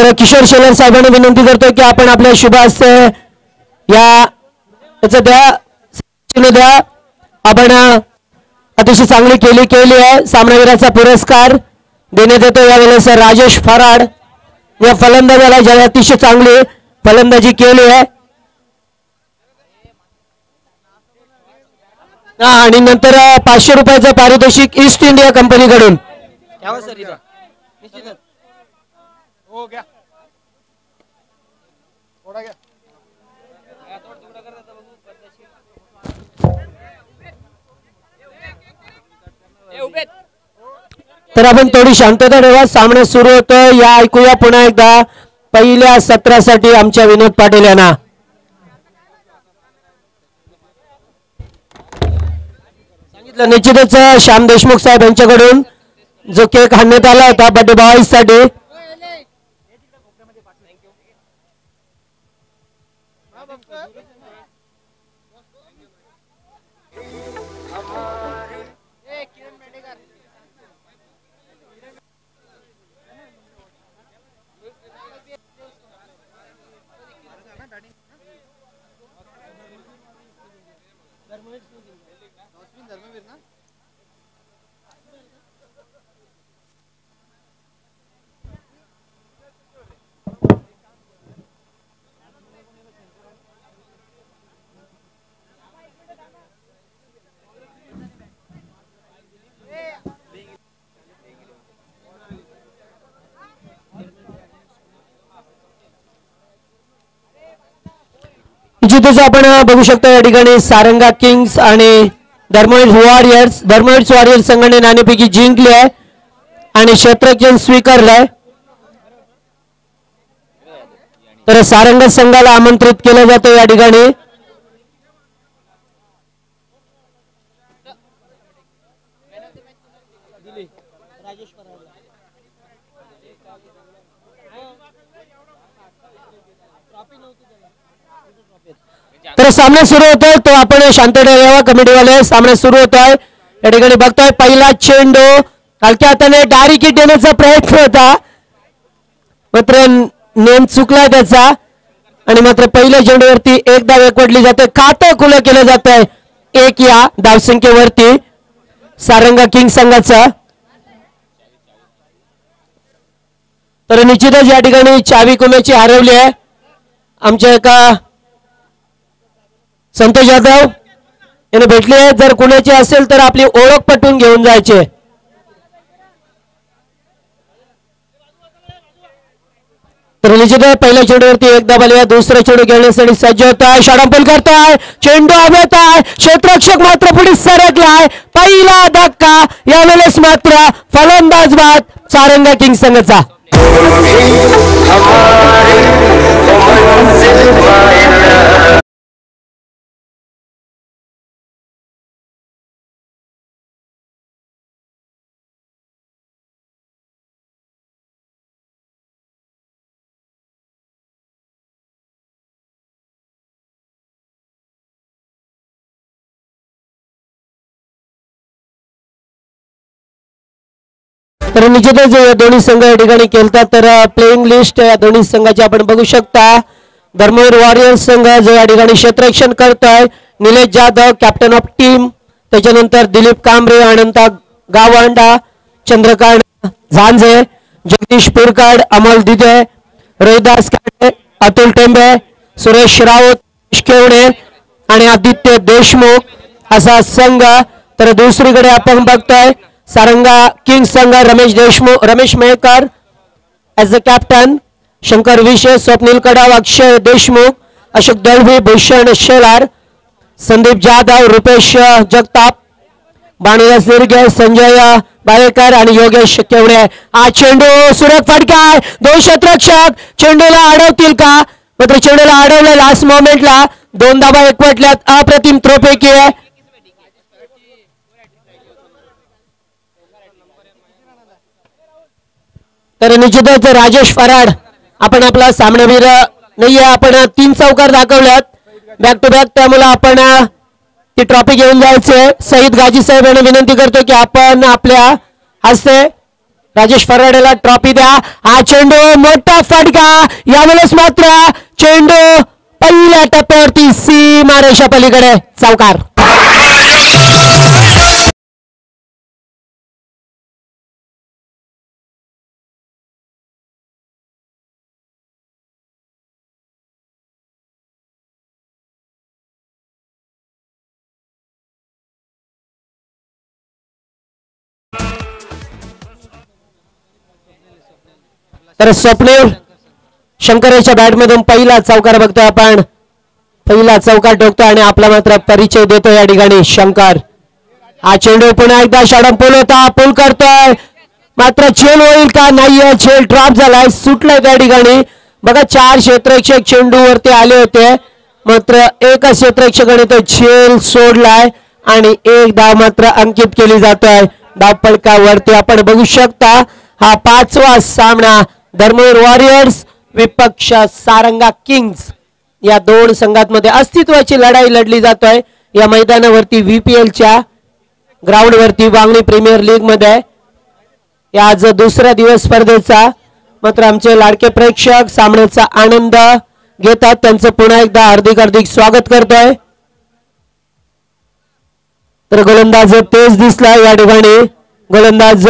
तर किशोर शेलार साहेबांनी विनंती करतोय की आपण आपल्या शुभ हस्ते याचं द्या आपण अतिशय चांगली केली आहे। सामनावीराचा पुरस्कार देण्यात येतो यावेळेस राजेश फराड या फलंदाजाला ज्याने अतिशय चांगली फलंदाजी केली आहे आणि नंतर 500 रुपयाचं पारितोषिक ईस्ट इंडिया कंपनीकडून हो गया थोड़ा गया तर आपण थोडी शांतता ठेवा। सामना सुरू होतोय या ऐकूया पुन्हा एकदा पहिल्या सत्रासाठी आमच्या विनोद पाटील यांना। सांगितलं निश्चितच श्याम देशमुख साहेब यांच्याकडून जो केक आणण्यात आला होता बर्थडे बॉयज साठी जिथेच आपण बघू शकतो या ठिकाणी सारंगा किंग्स आणि धर्मवीर वॉरियर्स संघाने नाणेफेकी जिंकली आहे आणि क्षेत्ररक्षण स्वीकारलंय। तर सारंगा संघाला आमंत्रित केलं जातं या ठिकाणी। तर सामना सुरू होतोय तो आपण शांत ठेवावा कमिटीवाले। सामना सुरू होतोय या ठिकाणी बघतोय पहिला चेंडू हलक्या हाताने डायरेक्ट हिट देण्याचा प्रयत्न होता मात्र नेम चुकला त्याचा आणि मात्र पहिल्या चेंडूवरती एक धाव एकवटली जाते। खातं खुलं केलं जात आहे 1 या धावसंख्येवरती सारंगा किंग संघाचा। तर निश्चितच या ठिकाणी चावी कुमेची हरवली आहे आमच्या एका संतोष जाधव याने भेटली आहे। जर कुणाची असेल तर आपली ओळख पटवून घेऊन जायचे। तर निश्चितच पहिल्या चेंडूवरती एक धाव आली आहे। दुसरा चेंडू खेळण्यासाठी सज्ज होत आहे षडांपल करतोय चेंडू हवेत आहे क्षेत्ररक्षक मात्र पुढे सरकलाय पहिला धक्का यावेळेस मात्र फलंदाज बाद सारंगा किंग संघाचा। तर निश्चितच दोन्ही संघ या ठिकाणी खेळतात। तर प्लेइंग लिस्ट या दोन्ही संघाची आपण बघू शकता। धर्मवीर वॉरियर्स संघ जो या ठिकाणी क्षेत्ररक्षण करतोय Nilesh Jadhav captain of team, त्याच्यानंतर दिलीप कांबरे, अनंत गावंडा, चंद्रकांत झांजे, जगदीश पुरकाड, अमोल दिदे, रोहिदास कांडे, अतुल टेंबे, सुरेश राऊत, केवडे आणि आदित्य देशमुख असा संघ। तर दुसरीकडे आपण बघतोय सारंगा किंग्स संघ Ramesh Mehkar as a captain, Shankar विशे, स्वप्नील कडाव, अक्षय देशमुख, अशोक दळवी, भूषण शेलार, संदीप जाधव, रुपेश जगताप, बाणीदास निर्गे, संजय बाळेकर आणि योगेश केवडे। हा चेंडू सुरेख फटका आहे 2 क्षेत्ररक्षक चेंडूला अडवतील का मात्र चेंडूला अडवलं लास्ट मोमेंटला 2 धावा एकवटल्यात अप्रतिम थ्रोपैकी आहे। तर निश्चितच राजेश फराड आपण आपला सामनावीर नाहीये आपण 3 चौकार दाखवल्यात बॅक टू बॅक त्यामुळे आपण ती ट्रॉफी घेऊन जायचे। सईद गाजी साहेब यांना विनंती करतो की आपण आपल्या हस्ते राजेश फराडेला ट्रॉफी द्या. हा चेंडू मोठा फटका. यावेळेस मात्र चेंडू पहिल्या टप्प्यावरती सीमारेषा पलीकडे चौकार. तर स्वप्नील शंकरेच्या बॅटमधून पहिला चौकार बघतोय आपण. पहिला चौकार ठोकतोय आणि आपला मात्र परिचय देतो या ठिकाणी शंकर. हा चेंडू पुन्हा एकदा षडम पूल होता. पूल करतोय मात्र झेल होईल का? नाहीये. झेल ड्रॉप झालाय. सुटलाय त्या ठिकाणी. बघा 4 क्षेत्ररक्षक चेंडू वरती आले होते मात्र एका क्षेत्ररक्षकाने तो झेल सोडलाय आणि एक धाव मात्र अंकित केली जातोय धावपळकावरती. आपण बघू शकता हा 5वा सामना धर्मवीर वॉरियर्स विपक्ष सारंगा किंग्स या दोन संघांमध्ये अस्तित्वाची लढाई लढली जातोय या मैदानावरती. VPLच्या ग्राउंड वरती वांगणी प्रीमियर लीग मध्ये आज दुसरा दिवस स्पर्धेचा. मात्र आमचे लाडके प्रेक्षक सामन्याचा आनंद घेतात. त्यांचं पुन्हा एकदा हार्दिक स्वागत करतोय. तर गोलंदाज तेज दिसला या ठिकाणी. गोलंदाज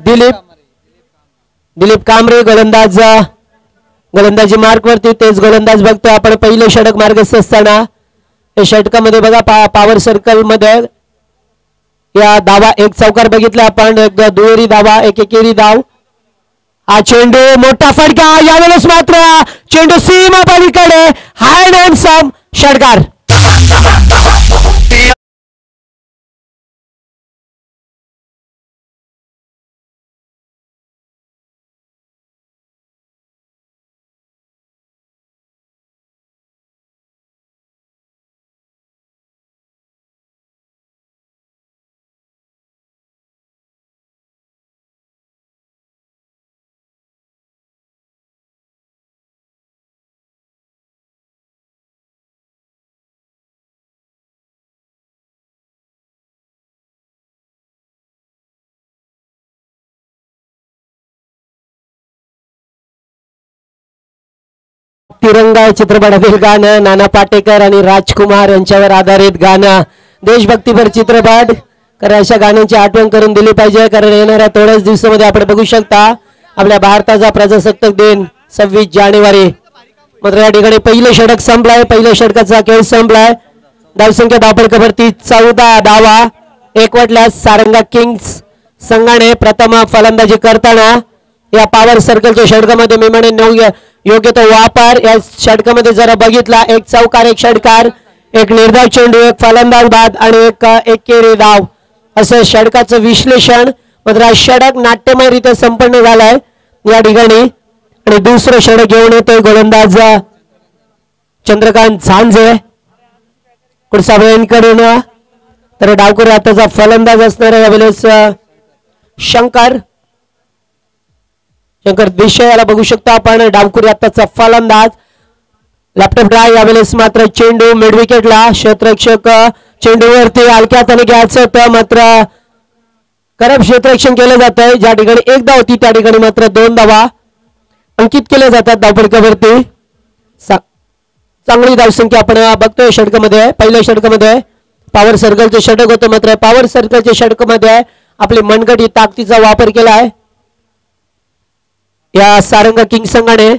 दिलीप कांबरे गोलंदाजी मार्क वरती तेज गोलंदाज बघतोय आपण. पहिले षटक मार्गस्थ असताना या षटकामध्ये बघा पॉवर सर्कल मध्ये या धावा एक चौकार बघितला आपण. एक दुहेरी धावा एक एकेरी धाव. हा चेंडू मोठा फटका. यावेळेस मात्र चेंडू सीमा पलीकडे हँड अँड सम षटकार. तिरंगा चित्रपटातील गाणं नाना पाटेकर आणि राजकुमार यांच्यावर आधारित गाणं देशभक्तीपर चित्रपट. कारण अशा गाण्यांची आठवण करून दिली पाहिजे कारण येणाऱ्या थोड्याच दिवसामध्ये आपण बघू शकता आपल्या भारताचा प्रजासत्ताक दिन 26 जानेवारी. मात्र या ठिकाणी पहिले षटक संपलाय. पहिल्या षटकाचा खेळ संपलाय. धावसंख्या धावपळकावरती 14 धावा एकवटल्यास सारंगा किंग्स संघाने प्रथम फलंदाजी करताना या पॉवर सर्कलच्या षटकामध्ये मी म्हणेन योग्य तो वापर. या षटकामध्ये जरा बघितला एक चौकार एक षटकार एक निर्धाव चेंडू एक फलंदाज बाद आणि एक एकेरी धाव असं षटकाचं विश्लेषण. मात्र हा षटक नाट्यमयरित्या संपन्न झालाय या ठिकाणी. आणि दुसरं षटक घेऊन येतोय गोलंदाज चंद्रकांत झांजे कुडसाबळेंकडून. तर डावखुरी आताचा फलंदाज असणार यावेळेस शंकर विषयाला बघू शकता आपण. डावखुरी आताचा फलंदाज लॅपटॉप ड्राय. यावेळेस मात्र चेंडू मिड विकेटला. क्षेत्ररक्षक चेंडूवरती हलक्यात घ्यायचं होतं मात्र करप क्षेत्ररक्षण केलं जात आहे. ज्या ठिकाणी एक धाव होती त्या ठिकाणी मात्र 2 धावा अंकित केल्या जातात धावपळकावरती. चांगली धावसंख्या आपण बघतोय षटकामध्ये. पहिल्या षटकामध्ये पॉवर सर्कलचे षटक होतं मात्र पॉवर सर्कलच्या षटकामध्ये आपली मनगटी ताकदीचा वापर केला आहे या सारंगा किंग्स संघाने.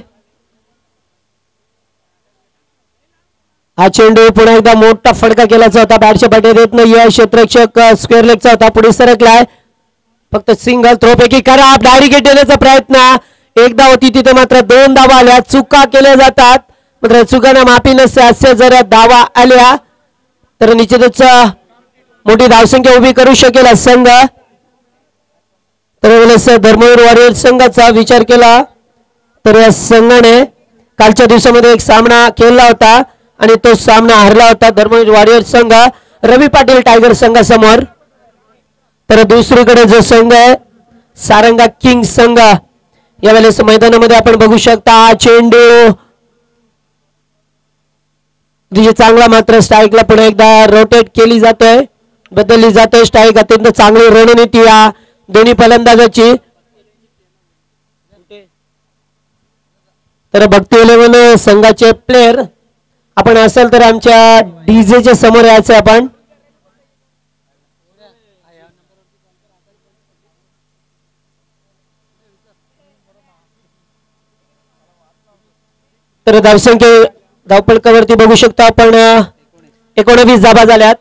हा चेंडू पुन्हा एकदा मोठा फटका केल्याचा होता. बॅटच्या पाठीत येत नाही. क्षेत्ररक्षक स्क्वेअर लेगचा होता पुढे सरकलाय. फक्त सिंगल थ्रो पैकी खराब डायरेक्ट देण्याचा प्रयत्न. एक धाव होती तिथे मात्र 2 धावा आल्या. चुका केल्या जातात मात्र चुकांना माफी नसते. असे जर धावा आल्या तर निश्चितच मोठी धावसंख्या उभी करू शकेल संघ. तर धर्मवीर वॉरियर्स संघाचा विचार केला तर या संघाने कालच्या दिवसामध्ये एक सामना खेळला होता आणि तो सामना हरला होता धर्मवीर वॉरियर्स संघ रवी पाटील टायगर संघासमोर. तर दुसरीकडे जो संघ आहे सारंगा किंग्स संघ यावेळेस मैदानामध्ये आपण बघू शकता. चेंडू चांगला मात्र स्ट्राईकला पुन्हा एकदा रोटेट केली जातोय बदलली जाते. स्ट्राईक अत्यंत चांगली रणनीती या दोन्ही फलंदाजाची. तर भक्ती 11 संघाचे प्लेयर आपण असेल तर आमच्या डीजेच्या समोर यायचं आपण. तर धावसंख्या धावपळकावरती बघू शकता आपण 19 धावा झाल्यात.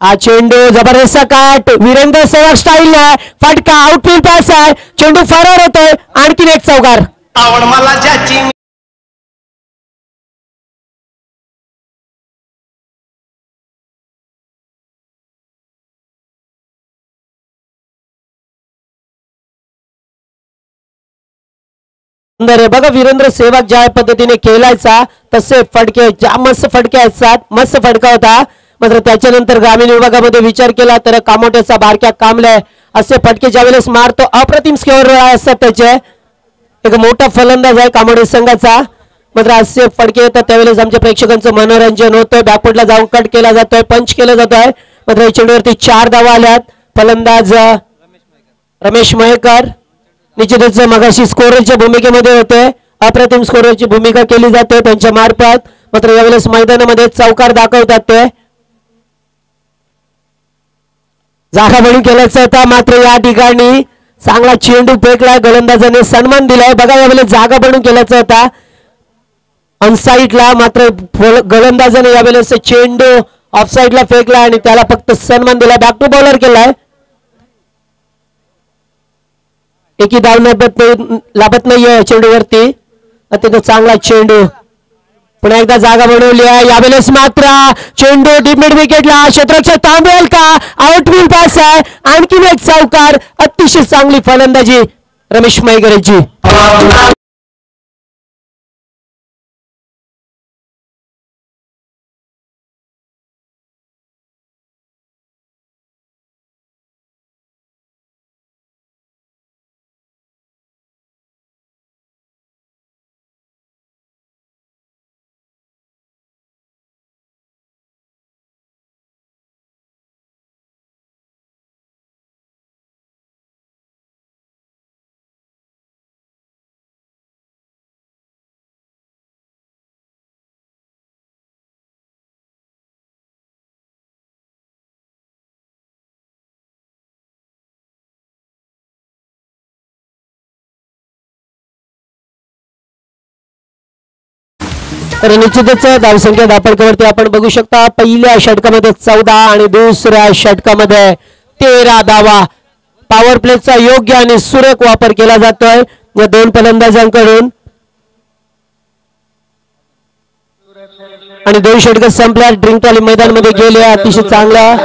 हा चेंडू जबरदस्त काट वीरेंद्र सेहवाग स्टाईल आहे. फटका आउटफील्ड पास आहे. चेंडू फरार होतोय. आणखीन एक चौकार. आवड मला ज्याची बघा वीरेंद्र सेहवाग ज्या पद्धतीने खेळायचा तसे फटके ज्या मस्त फटके असतात. मस्त फटका होता. मात्र त्याच्यानंतर ग्रामीण विभागामध्ये विचार केला तर कामोट्याचा बारक्या कामलाय असे फटके ज्यावेळेस मारतो अप्रतिम स्कोअर असतात त्याचे. एक मोठा फलंदाज आहे कामोडे संघाचा. मात्र असे फटके येतात त्यावेळेस आमच्या प्रेक्षकांचं मनोरंजन होतंय. बॅकफुटला जाऊन कट केला जातोय. पंच केला जातोय. मात्र या चेंडूवरती 4 धावा आल्यात. फलंदाज रमेश मयेकर निश्चितच मगाशी स्कोररच्या भूमिकेमध्ये होते. अप्रतिम स्कोररची भूमिका केली जाते त्यांच्या मार्फत. मात्र यावेळेस मैदानामध्ये चौकार दाखवतात ते. जागा बनून केल्याचा होता. मात्र या ठिकाणी चांगला चेंडू फेकला. गोलंदाजाने सन्मान दिलाय. बघा यावेळेस जागा बनून केल्याचा होता अनसाईडला. मात्र गोलंदाजाने यावेळेस चेंडू ऑफसाईडला फेकला आणि त्याला फक्त सन्मान दिला. बॅक टू बॉलर केलाय. एकी धाव लाभत नाहीये चेंडूवरती. अत्यंत चांगला चेंडू. पुन्हा एकदा जागा बनवली आहे. यावेळेस मात्र चेंडू डीप मिड विकेटला. क्षेत्ररक्षक थांबेल का. आउटफील्ड पास आहे. आणखीन एक चौकार. अतिशय चांगली फलंदाजी रमेश मयेकरची. तर निश्चितच धावसंख्या धापडकावरती आपण बघू शकता. पहिल्या षटकामध्ये 14 आणि दुसऱ्या षटकामध्ये 13 धावा. पॉवर प्लेचा योग्य आणि सुरेख वापर केला जातोय या दोन फलंदाजांकडून. आणि 2 षटक संपल्या. ड्रिंक ट्रॉली मैदानामध्ये गेले. अतिशय चांगला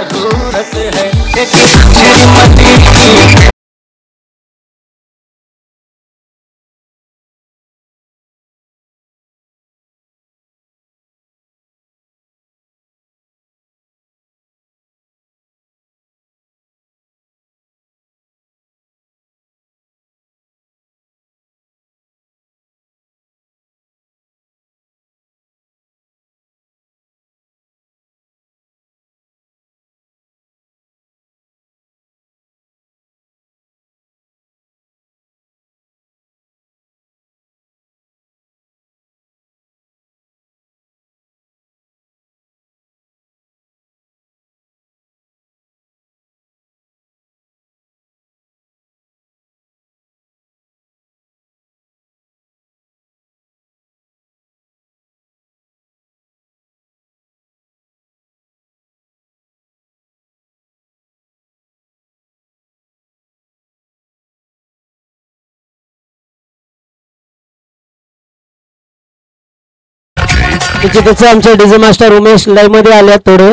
निश्चितच आमचे डीजे मास्टर उमेश लाईव्ह मध्ये आले थोडे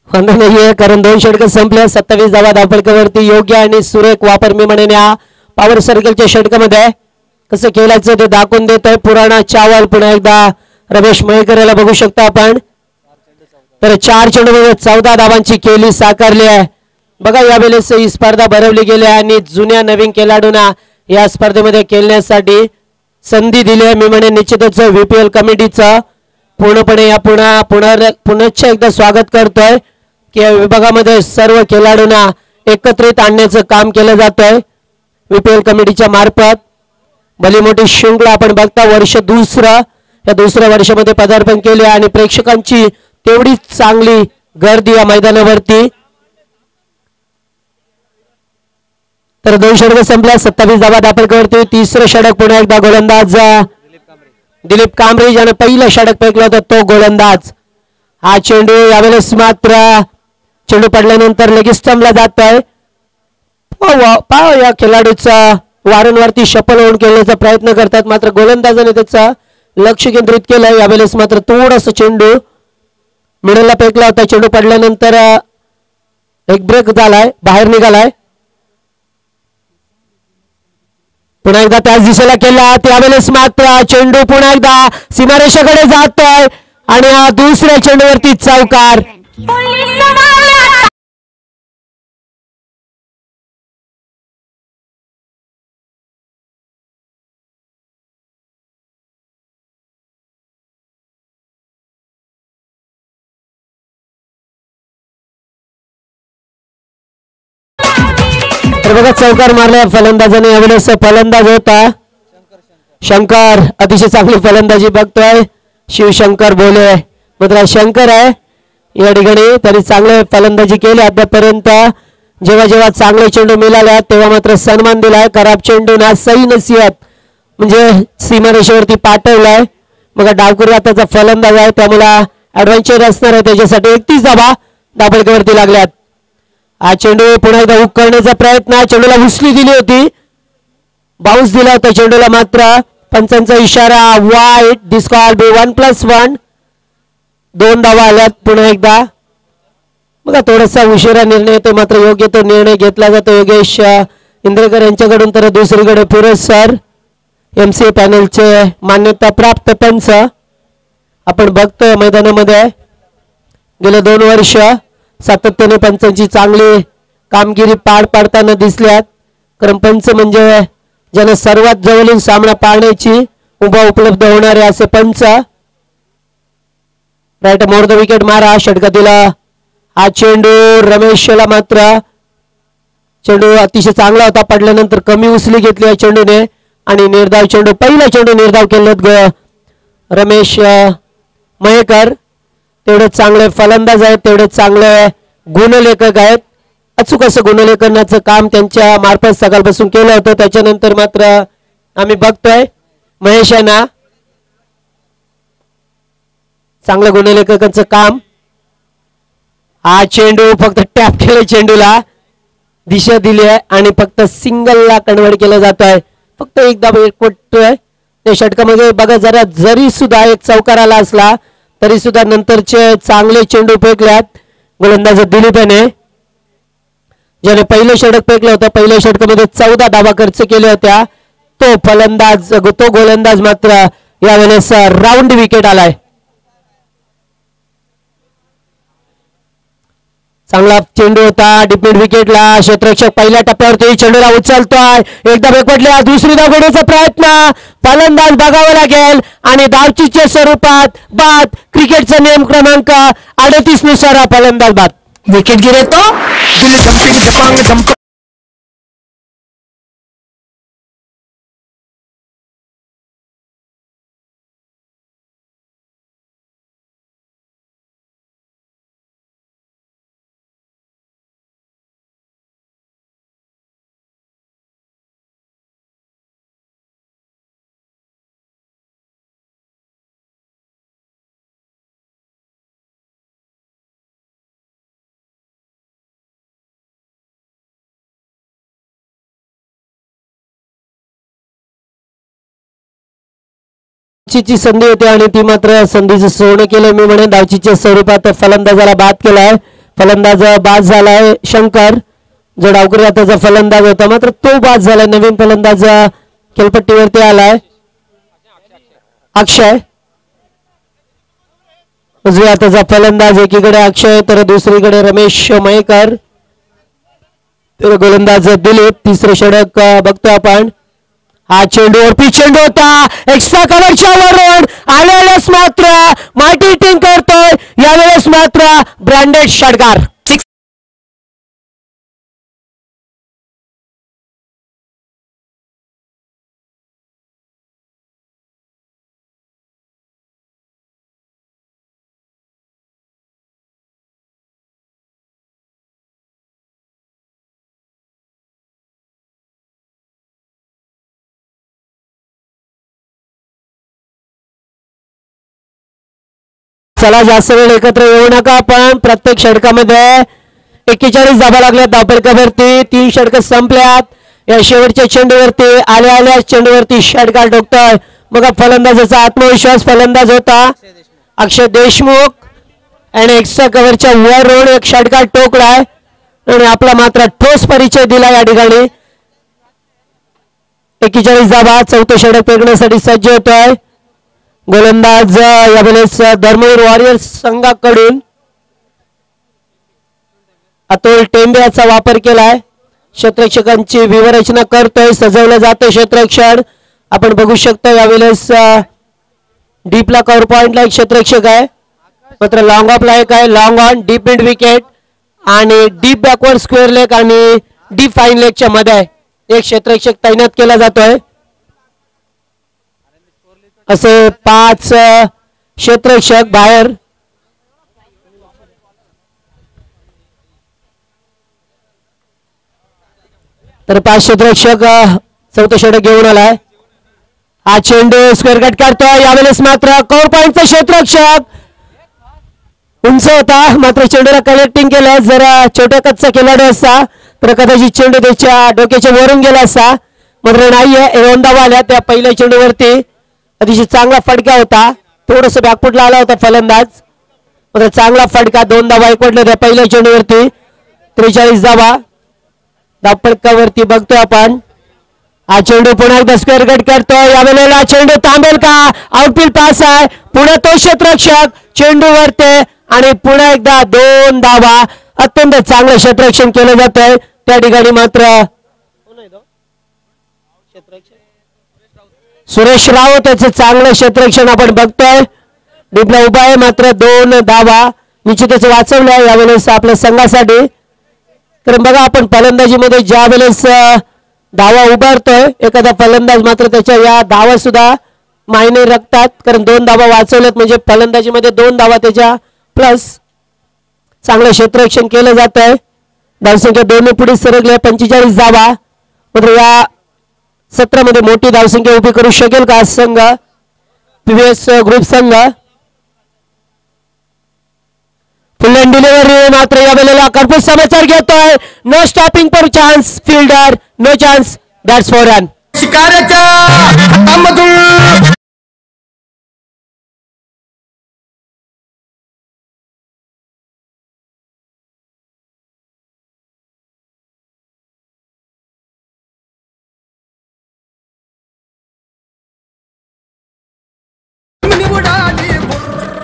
वांधा नाहीये कारण 2 षटक संपले. 27 धावा धापडकावरती योग्य आणि सुरेख वापर मी म्हणेन या पॉवर सर्कलच्या षटकामध्ये कसं खेळायचं ते दाखवून देत आहे पुराणा चावल. पुन्हा एकदा रमेश मयेकर याला बघू शकता आपण. तर 4 चेंडूमध्ये 14 धावांची केली साकारली आहे. बघा यावेळेस ही स्पर्धा भरवली गेली आणि जुन्या नवीन खेळाडूंना या स्पर्धेमध्ये खेळण्यासाठी संधी दिली आहे. मी म्हणे निश्चितच VPL कमिटीचं पूर्णपणे या पुनश्च एकदा स्वागत करतोय की या विभागामध्ये सर्व खेळाडूंना एकत्रित आणण्याचं काम केलं जातंय VPL कमिटीच्या मार्फत. भली मोठी शृंखला आपण बघता वर्ष दुसरं या दुसऱ्या वर्षामध्ये पदार्पण केले आणि प्रेक्षकांची तेवढीच चांगली गर्दी या मैदानावरती तर 2 षटक संपल्या 27 धावा दाखल तिसरं षटक पुन्हा एकदा गोलंदाज दिलीप कांबळे ज्याने पहिलं षटक फेकलं होतं तो गोलंदाज हा चेंडू यावेळेस मात्र चेंडू पडल्यानंतर लगेच स्टंपला जात आहे या खेळाडूचा वारंवारती शफल होऊन खेळण्याचा प्रयत्न करतात मात्र गोलंदाजाने त्याचा लक्ष केंद्रित केलं यावेळेस मात्र थोडस चेंडू मिडलला फेकला होता चेंडू पडल्यानंतर एक ब्रेक झालाय बाहेर निघालाय पुन्हा एकदा त्याच दिशेला केला त्यावेळेस मात्र चेंडू पुन्हा एकदा सीमारेषेकडे जातोय आणि हा दुसऱ्या चेंडूवरती चौकार तर बघा चौकार मारला फलंदाजाने यावेळेस फलंदाज होता शंकर अतिशय चांगली फलंदाजी बघतोय शिवशंकर बोले मात्र शंकर आहे या ठिकाणी त्यांनी चांगले फलंदाजी केली अद्यापर्यंत जेव्हा जेव्हा चांगले चेंडू मिळाले तेव्हा मात्र सन्मान दिलाय खराब चेंडू ना सही नसीहत म्हणजे सीमारेषेवरती पाठवलाय मग डावकरी आताचा फलंदाज आहे त्यामुळे ऍडव्हेंचर असणार आहे त्याच्यासाठी 31 धावा दाबळकेवरती लागल्यात हा चेंडू पुन्हा एकदा हुक करण्याचा प्रयत्न चेंडूला उचली दिली होती बाउन्स दिला होता चेंडूला मात्र पंचांचा इशारा वाईट डिस्कॉल बी 1+1 2 धावा आल्यात पुन्हा एकदा बघा थोडासा उशिरा निर्णय येतो मात्र योग्य तो निर्णय घेतला जातो योगेश इंद्रेकर यांच्याकडून तर दुसरीकडे फिरोज सर एमसीए पॅनलचे मान्यता प्राप्त पंच आपण बघतोय मैदानामध्ये गेले 2 वर्ष सातत्याने पंचांची चांगली कामगिरी पार पाडताना दिसल्यात कारण पंच म्हणजे ज्यांना सर्वात जवळील सामना पाहण्याची उभा उपलब्ध होणारे असे पंच राईट मोर द विकेट मारा षटकातील हा चेंडू रमेशला मात्र चेंडू अतिशय चांगला होता पडल्यानंतर कमी उचली घेतली या चेंडूने आणि निर्धाव चेंडू पहिला चेंडू निर्धाव केलेत रमेश मयेकर तेवढे चांगले फलंदाज आहेत तेवढे चांगले गुणलेखक आहेत अचूक असं गुणलेखनाचं काम त्यांच्या मार्फत सकाळपासून केलं होतं त्याच्यानंतर मात्र आम्ही बघतोय महेश यांना चांगलं गुणलेखकांचं काम हा चेंडू फक्त टॅप केले चेंडूला दिशा दिली आहे आणि फक्त सिंगलला कन्वर्ट केलं जात आहे फक्त एकदा पटतोय त्या षटकामध्ये बघा जरा जरी सुद्धा एक चौकार आला असला तरी सुद्धा नंतरचे चांगले चेंडू फेकल्यात गोलंदाज दिलीप याने ज्याने पहिलं षटक फेकलं होतं पहिल्या षटकामध्ये 14 धावा खर्च केल्या होत्या तो गोलंदाज मात्र यावेळेस राऊंड विकेट आलाय चांगला चेंडू होता डिपेंड विकेटला क्षेत्ररक्षक पहिल्या टप्प्यावरती चेंडूला उचलतोय एकदा बेपटल्या दुसरी धाव घेण्याचा प्रयत्न फलंदाज बघावा लागेल आणि धावचीच्या स्वरूपात बाद क्रिकेटचा नियम क्रमांक 38 नुसार फलंदाज बाद विकेट गिरे तो ची संधी होती आणि ती मात्र संधीचं सोनं केलं मी म्हणेन धावचीच्या स्वरूपात फलंदाजाला बाद केलाय फलंदाज बाद झालाय शंकर जो डावकरी हाताचा फलंदाज होता मात्र तो बाद झालाय नवीन फलंदाज खेळपट्टीवरती आलाय अक्षय उजव्या हाताचा फलंदाज एकीकडे अक्षय तर दुसरीकडे रमेश मयेकर गोलंदाज दिलीप तिसरे षटक बघतोय आपण हा चेंडूवर चेंडू होता एक्स्ट्रा कव्हरच्या वरून आलेल्यास मात्र मार्टी टीम करतोय यावेळेस मात्र ब्रँडेड षटकार चला जास्त वेळ एकत्र येऊ नका, पण प्रत्येक षटकामध्ये 41 धाबा लागल्यात धावपळकावरती. 3 षटक संपल्यात. या शेवटच्या चेंडूवरती आल्या चेंडूवरती षटकार ठोकतोय. बघा फलंदाजाचा आत्मविश्वास. फलंदाज होता अक्षय देशमुख आणि एक्स्ट्रा कव्हरच्या वरून एक षटकार ठोकलाय आणि आपला मात्र ठोस परिचय दिला या ठिकाणी. 41 धाबा. चौथं षटक फेकण्यासाठी सज्ज होतोय गोलंदाज यावेळेस धर्मवीर वॉरियर्स संघाकडून अतुल टेंबे याचा वापर केलाय. क्षेत्ररक्षकांची व्यूहरचना करतोय. सजवलं जातं क्षेत्ररक्षण. आपण बघू शकता यावेळेस डीपला कव्हर पॉइंटला एक क्षेत्ररक्षक आहे, मात्र लॉंग ऑफला एक आहे. Long on deep mid wicket आणि डीप बॅकवर्ड स्क्वेअर लेग आणि डीप फाईन लेगच्या मध्ये एक क्षेत्ररक्षक तैनात केला जातोय. असे 5 क्षेत्ररक्षक बाहेर. तर 5 क्षेत्ररक्षक चौथं षटक घेऊन आलाय. हा चेंडू स्क्वेअर कट करतोय. यावेळेस मात्र कव्हर पॉइंटचा क्षेत्ररक्षक उंच होता, मात्र चेंडूला कनेक्टिंग केलं. जरा छोट्या कच्चा खेळाडू असता तर कदाचित चेंडू त्याच्या डोक्याच्या वरून गेला असता, मात्र नाहीये. 2 धावा आल्या त्या पहिल्या चेंडूवरती. अतिशय चांगला फटका होता. थोडस बॅकफुटला आला होता फलंदाज, मात्र चांगला फटका. 2 धावा एकवटल्या त्या पहिल्या चेंडूवरती. 43 धावा धावपळकावरती बघतोय आपण. हा चेंडू पुन्हा एकदा स्क्वेअर कट करतोय. यावेळेला चेंडू थांबेल का? आउटफील्ड पास आहे. पुढे तो क्षेत्ररक्षक चेंडू वरते आणि पुन्हा एकदा 2 धावा. अत्यंत चांगलं क्षेत्ररक्षण केलं जातंय त्या ठिकाणी. मात्र सुरेश राऊत याचं चांगलं क्षेत्ररक्षण आपण बघतोय. डीपला उभा आहे, मात्र 2 धावा निश्चितच वाचवल्या यावेळेस आपल्या संघासाठी. तर बघा आपण फलंदाजीमध्ये ज्या वेळेस धावा उभारतोय एखादा फलंदाज, मात्र त्याच्या या धावा सुद्धा मायने राखतात, कारण 2 धावा वाचवल्यात म्हणजे फलंदाजीमध्ये 2 धावा त्याच्या प्लस. चांगलं क्षेत्ररक्षण केलं जात आहे. धावसंख्या 2 पुढे सरकल्या. 45 धावा. मात्र या सत्रामध्ये मोठी धावसंख्या उभी करू शकेल का संघ पीव्हीएस ग्रुप संघ? Full end delivery. मात्र या वेळेला कर्पूर समाचार घेतोय. No stopping for chance. Fielder no chance. That's four run. शिकाऱ्याच्या हातामधून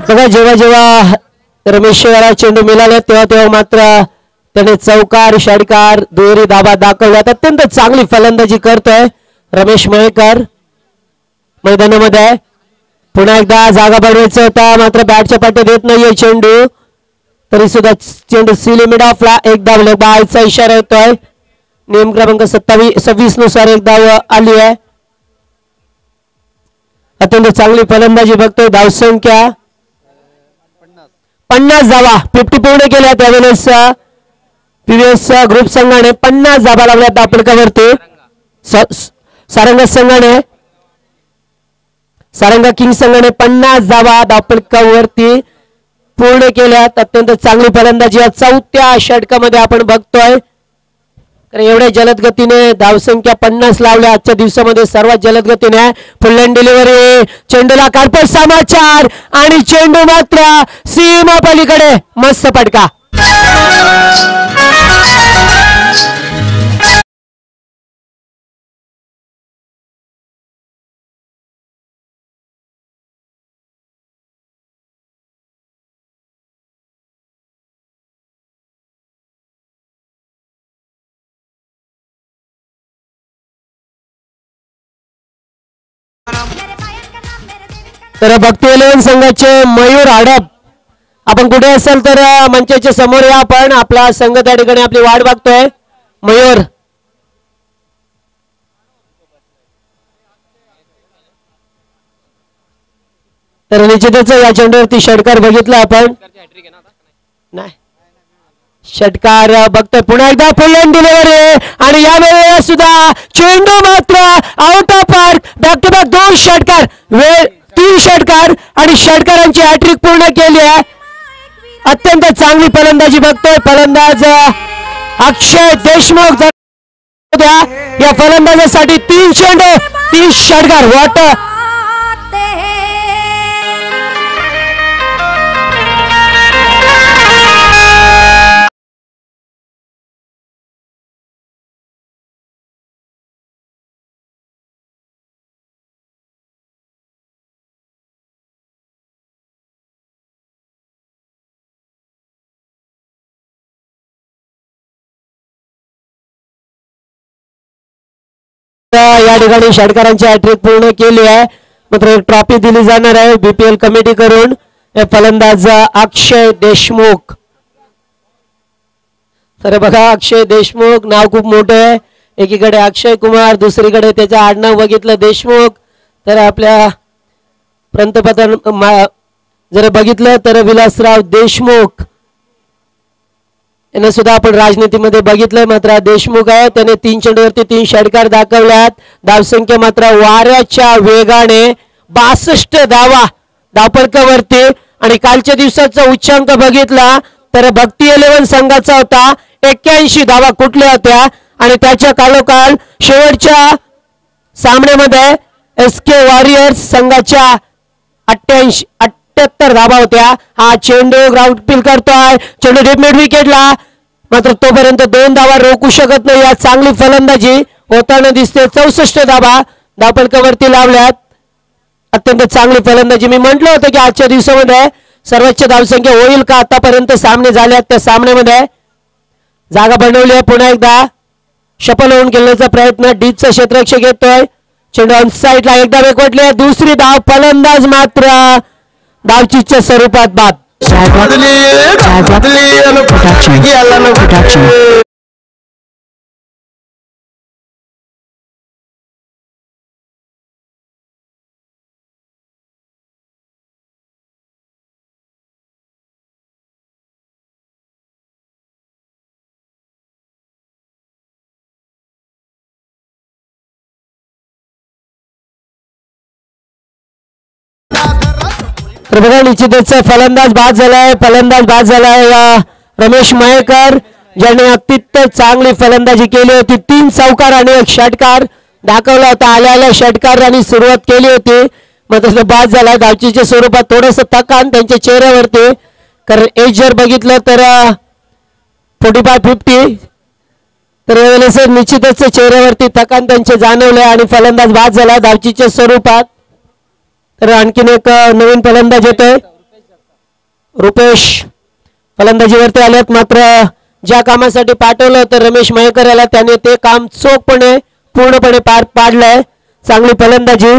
बघा जेव्हा जेव्हा रमेश चेंडू मिळाले तेव्हा मात्र त्याने चौकार षटकार दुहेरी धाबा दाखवल्यात. अत्यंत चांगली फलंदाजी करतोय रमेश मयेकर. मैदानामध्ये पुन्हा एकदा जागा बनवायचा होता, मात्र बॅटच्या पाठीत येत नाहीये चेंडू. तरी सुद्धा चेंडू सी लिमिट ऑफला. एक धाव बायचा इशारा येतोय. नियम क्रमांक 26 नुसार एक धाव आली आहे. अत्यंत चांगली फलंदाजी बघतोय. धावसंख्या 50 धावा 50 पूर्ण केल्या. त्यावेळेस पीव्हीएस ग्रुप संघाने 50 धावा लागल्या धावपळकावरती. सारंगा संघाने सारंगा किंग संघाने 50 धावा धावपळकावरती पूर्ण केल्यात. अत्यंत चांगली फलंदाजी या 4थ्या षटकामध्ये आपण बघतोय. एवढ्या जलद गतीने धावसंख्या 50 लावल्या आजच्या दिवसामध्ये सर्वात जलद गतीने. Full end delivery. चेंडूला कार्पर समाचार आणि चेंडू मात्र सीमा पलीकडे. मस्त फटका. तर भक्ती 11 संघाचे मयूर हडप, आपण कुठे असेल तर मंचाच्या समोर या. आपण आपला संघ त्या ठिकाणी आपली वाट बघतोय. मयूर तर निश्चितच या चेंडूवरती षटकार बघितला आपण. नाही षटकार बघतोय. पुन्हा एकदा फुल एंड डिलिव्हरी आणि या वेळेला सुद्धा चेंडू मात्र out of park. Back to back 2 षटकार. वेळ 3 षटकार आणि षटकारांची हॅट्रिक पूर्ण केली आहे. अत्यंत चांगली फलंदाजी बघतोय फलंदाज अक्षय देशमुख. या फलंदाजासाठी 3 चेंडू 30 षटकार. वाट या ठिकाणी षटकारांची हॅट्रिक पूर्ण केली आहे. मात्र एक ट्रॉफी दिली जाणार आहे बीपीएल कमिटी करून फलंदाज अक्षय देशमुख. तर बघा अक्षय देशमुख नाव खूप मोठं आहे. एकीकडे अक्षय कुमार दुसरीकडे त्याचं आडनाव बघितलं देशमुख. तर आपल्या पंतप्रधान जर बघितलं तर विलासराव देशमुख यांना सुद्धा आपण राजनीतीमध्ये बघितलंय. मात्र देशमुख आहे त्याने 3 चेंडूवरती 3 षटकार दाखवल्यात. धावसंख्या मात्र वाऱ्याच्या वेगाने 62 धावा धावफलकावरती. आणि कालच्या दिवसाचा उच्चांक बघितला तर भक्ती 11 संघाचा होता 81 धावा कुठल्या होत्या. आणि त्याच्या कालोकाल शेवटच्या सामन्यामध्ये एसके वॉरियर्स संघाच्या 78 धावा होत्या. हा चेंडू ग्राउंड पिल करतोय. चेंडू डीप मिड विकेटला. मात्र तोपर्यंत 2 धावा रोखू शकत नाही. या चांगली फलंदाजी होताना दिसते. 64 धावा धावफलकावरती लावल्यात. अत्यंत चांगली फलंदाजी. मी म्हटलं होतं की आजच्या दिवसामध्ये सर्वोच्च धावसंख्या होईल का. आतापर्यंत सामने झाल्यात त्या सामन्यामध्ये जागा बनवली आहे. पुन्हा एकदा शफल होऊन खेळण्याचा प्रयत्न. डीपचा क्षेत्ररक्षक येतोय. चेंडू ऑन साईडला एकदा बेकवटले. दुसरी धाव फलंदाज मात्र धावचीच्या स्वरूपात बाद. तर बघा निश्चितच फलंदाज बाद झालाय. फलंदाज बाद झालाय रमेश मयेकर ज्याने अत्यंत चांगली फलंदाजी केली होती. 3 चौकार आणि 1 षटकार दाखवला होता. आल्या षटकार आणि सुरुवात केली होती. मात्र बाद झालाय. धावचीच्या स्वरूपात थोडस थकान त्यांच्या चेहऱ्यावरती. कारण एज जर बघितलं तर 45-50 तर यावेळेस निश्चितच चेहऱ्यावरती थकान त्यांचे जाणवले आणि फलंदाज बाद झाला धावचीच्या स्वरूपात. तर आणखीन एक नवीन फलंदाज येतोय रुपेश फलंदाजीवरती आलेत. मात्र ज्या कामासाठी पाठवलं होतं रमेश मयेकर याला त्याने ते काम चोखपणे पूर्णपणे पार पाडलंय. चांगली फलंदाजी.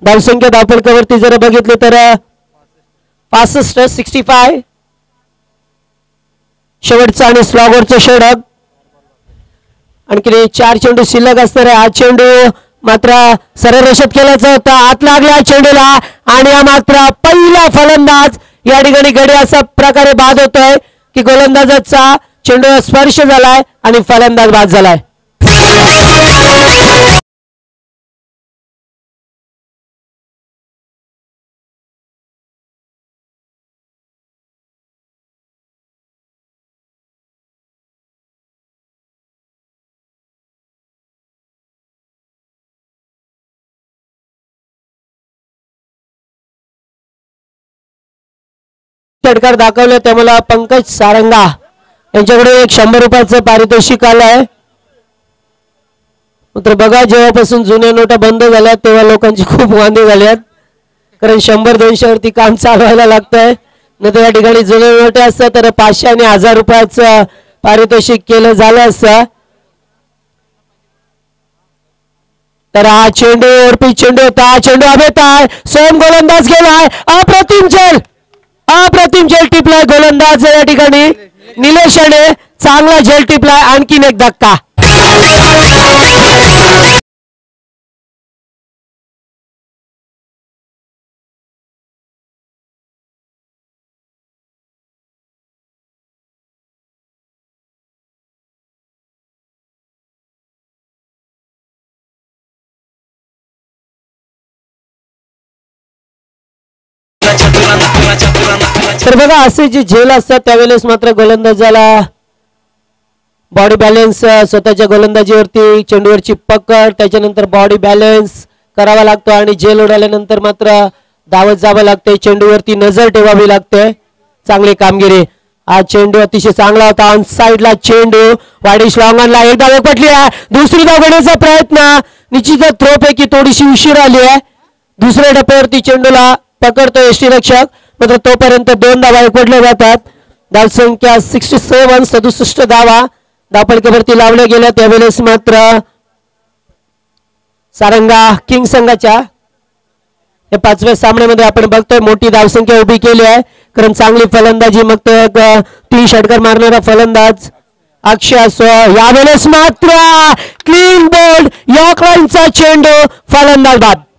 धावसंख्या धावफलकावरती जर बघितली तर 65 शेवटचा आणि स्लॉगरचं षटक. आणखी 4 चेंडू शिल्लक असणार आहे. हा चेंडू मात्र सरळ रेषेत केल्याचा होता. आत लागला चेंडूला आणि हा मात्र पहिला फलंदाज या ठिकाणी गडी असा प्रकारे बाद होतोय की गोलंदाजाचा चेंडू स्पर्श झालाय आणि फलंदाज बाद झालाय. षटकार दाखवले त्यामुळे पंकज सारंगा यांच्याकडे एक 100 रुपयाचं पारितोषिक आलंय. मात्र बघा जेव्हापासून जुन्या नोटा बंद झाल्यात तेव्हा लोकांची खूप वांदे झाल्यात. कारण 100-200 वरती काम चालवायला लागतंय. नाही तर या ठिकाणी जुन्या नोटा असतात तर 500 आणि 1000 रुपयाचं पारितोषिक केलं झालं असतं. तर हा चेंडू ओरपी चेंडू होता. चेंडू हवेत आहे. स्वयं गोलंदाज गेलाय. अप्रतिम झेल टिपलाय गोलंदाज या ठिकाणी निलेशाने चांगला झेल टिपलाय. आणखीन एक धक्का. तर बघा असे जे झेल असतात त्यावेळेस मात्र गोलंदाजाला बॉडी बॅलन्स स्वतःच्या गोलंदाजीवरती चेंडूवरची पकड त्याच्यानंतर बॉडी बॅलन्स करावा लागतो आणि झेल उडाल्यानंतर मात्र धावत जावं लागते चेंडूवरती नजर ठेवावी लागते चांगली कामगिरी आज चेंडू अतिशय चांगला होता ऑन साइडला चेंडू वाईडिश लॉंगनला एक धाव पटली आहे दुसरी धाव घेण्याचा प्रयत्न निश्चितच थ्रो पैकी थोडीशी उशीर आली आहे दुसऱ्या टप्प्यावरती चेंडूला पकडतो यष्टीरक्षक मात्र तोपर्यंत 2 धावा एकवटल्या जातात धावसंख्या 67 धावा धावफलकावरती लावल्या गेल्या त्यावेळेस मात्र सारंगा किंग संघाच्या या 5व्या सामन्यामध्ये आपण बघतोय मोठी धावसंख्या उभी केली आहे कारण चांगली फलंदाजी मग तो 3 षटकार मारणारा फलंदाज अक्षय असो यावेळेस मात्र क्लीन बोल्ड यॉर्करचा चेंडू फलंदाज बाद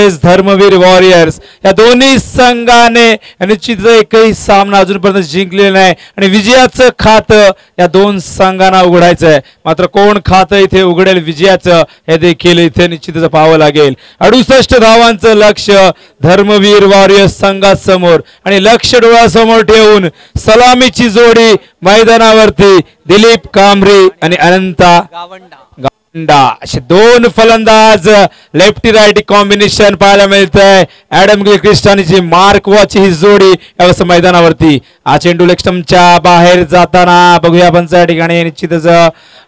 वर्सेस धर्मवीर वॉरियर्स. या दोन्ही संघाने निश्चित एकही सामना अजूनपर्यंत जिंकलेला नाही आणि विजयाचं खातं या दोन संघांना उघडायचं आहे. मात्र कोण खातं इथे उघडेल विजयाचं हे देखील इथे निश्चितच पाहावं लागेल. 68 धावांचं लक्ष धर्मवीर वॉरियर्स संघासमोर आणि लक्ष डोळ्यासमोर ठेवून सलामीची जोडी मैदानावरती दिलीप कांबरे आणि अनंता गावंडा असे दोन फलंदाज लेफ्टी राईटी कॉम्बिनेशन पाहायला मिळतंय. ऍडम गिलक्रिस्ट आणि मार्क वॉच ही जोडी यावेळेस मैदानावरती. हा चेंडू लेगस्टंपच्या बाहेर जाताना बघूया पंच या ठिकाणी निश्चितच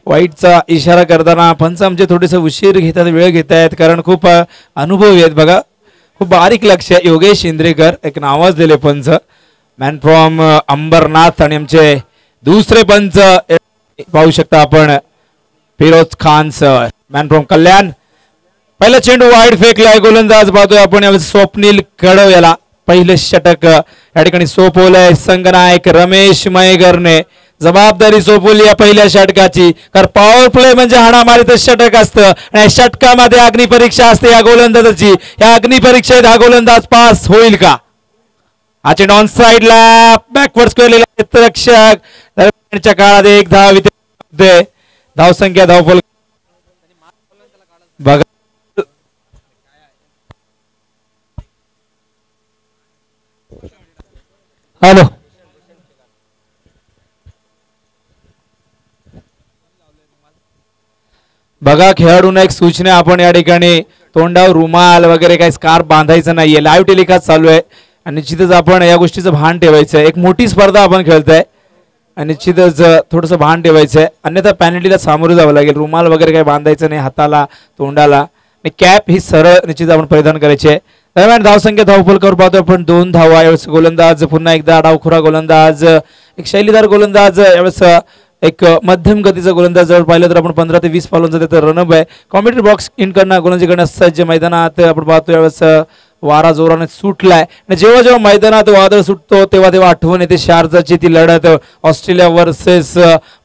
वाईटचा इशारा करताना पंच आमचे थोडेसे उशीर घेतात, वेळ घेत आहेत कारण खूप अनुभवी आहेत. बघा खूप बारीक लक्ष. योगेश इंद्रेकर एक नावाच दिले पंच, मॅन फ्रॉम अंबरनाथ. आणि आमचे दुसरे पंच पाहू शकता आपण Firoz Khan sir, man from Kalyan. पहिला चेंडू वाईड फेकलाय, गोलंदाज पाहतोय आपण यावेळेस स्वप्नील कडव याला पहिलं षटक या ठिकाणी सोपवलंय संघनायक रमेश मयेगरने. जबाबदारी सोपवली या पहिल्या षटकाची, कारण पॉवर प्ले म्हणजे हाणामारीचं षटक असतं आणि षटकामध्ये अग्निपरीक्षा असते या गोलंदाजाची. या अग्निपरीक्षेत हा गोलंदाज पास होईल का? हा चेंडू ऑन साइडला बॅकवर्ड स्क्वेअरला क्षेत्ररक्षक दरम्यानच्या काळात एक धाव इथे धावसंख्या धावफल बघा. हॅलो बघा खेळाडूंना एक सूचना, आपण या ठिकाणी तोंडावर रुमाल वगैरे काही स्कार्फ बांधायचं नाहीये. लाईव्ह टेलिकास्ट चालू आहे आणि निश्चितच आपण या गोष्टीचं भान ठेवायचं आहे. एक मोठी स्पर्धा आपण खेळतोय आणि निश्चितच थोडंसं भान ठेवायचं आहे, अन्यथा पॅनल्टीला सामोरं जावं लागेल. रुमाल वगैरे काही बांधायचं नाही हाताला तोंडाला आणि कॅप ही सरळ निश्चित आपण परिधान करायची आहे. दरम्यान धावसंख्या धावफलकावर पाहतो आपण 2 धावा. यावेळेस गोलंदाज पुन्हा एकदा डावखुरा गोलंदाज, एक शैलीदार गोलंदाज, यावेळेस एक मध्यम गतीचा गोलंदाज. जर पाहिलं तर आपण 15 ते 20 पावलांचा त्याचा रनअप आहे. कॉमेंट्री बॉक्स इन करणं गोलंदाजी करण्यास सज्ज मैदानात आपण पाहतो. यावेळेस वारा जोराने सुटलाय आणि जेव्हा जेव्हा मैदानात वादळ सुटतो तेव्हा तेव्हा आठवण येते शारजाची ती लढत, ऑस्ट्रेलिया वर्सेस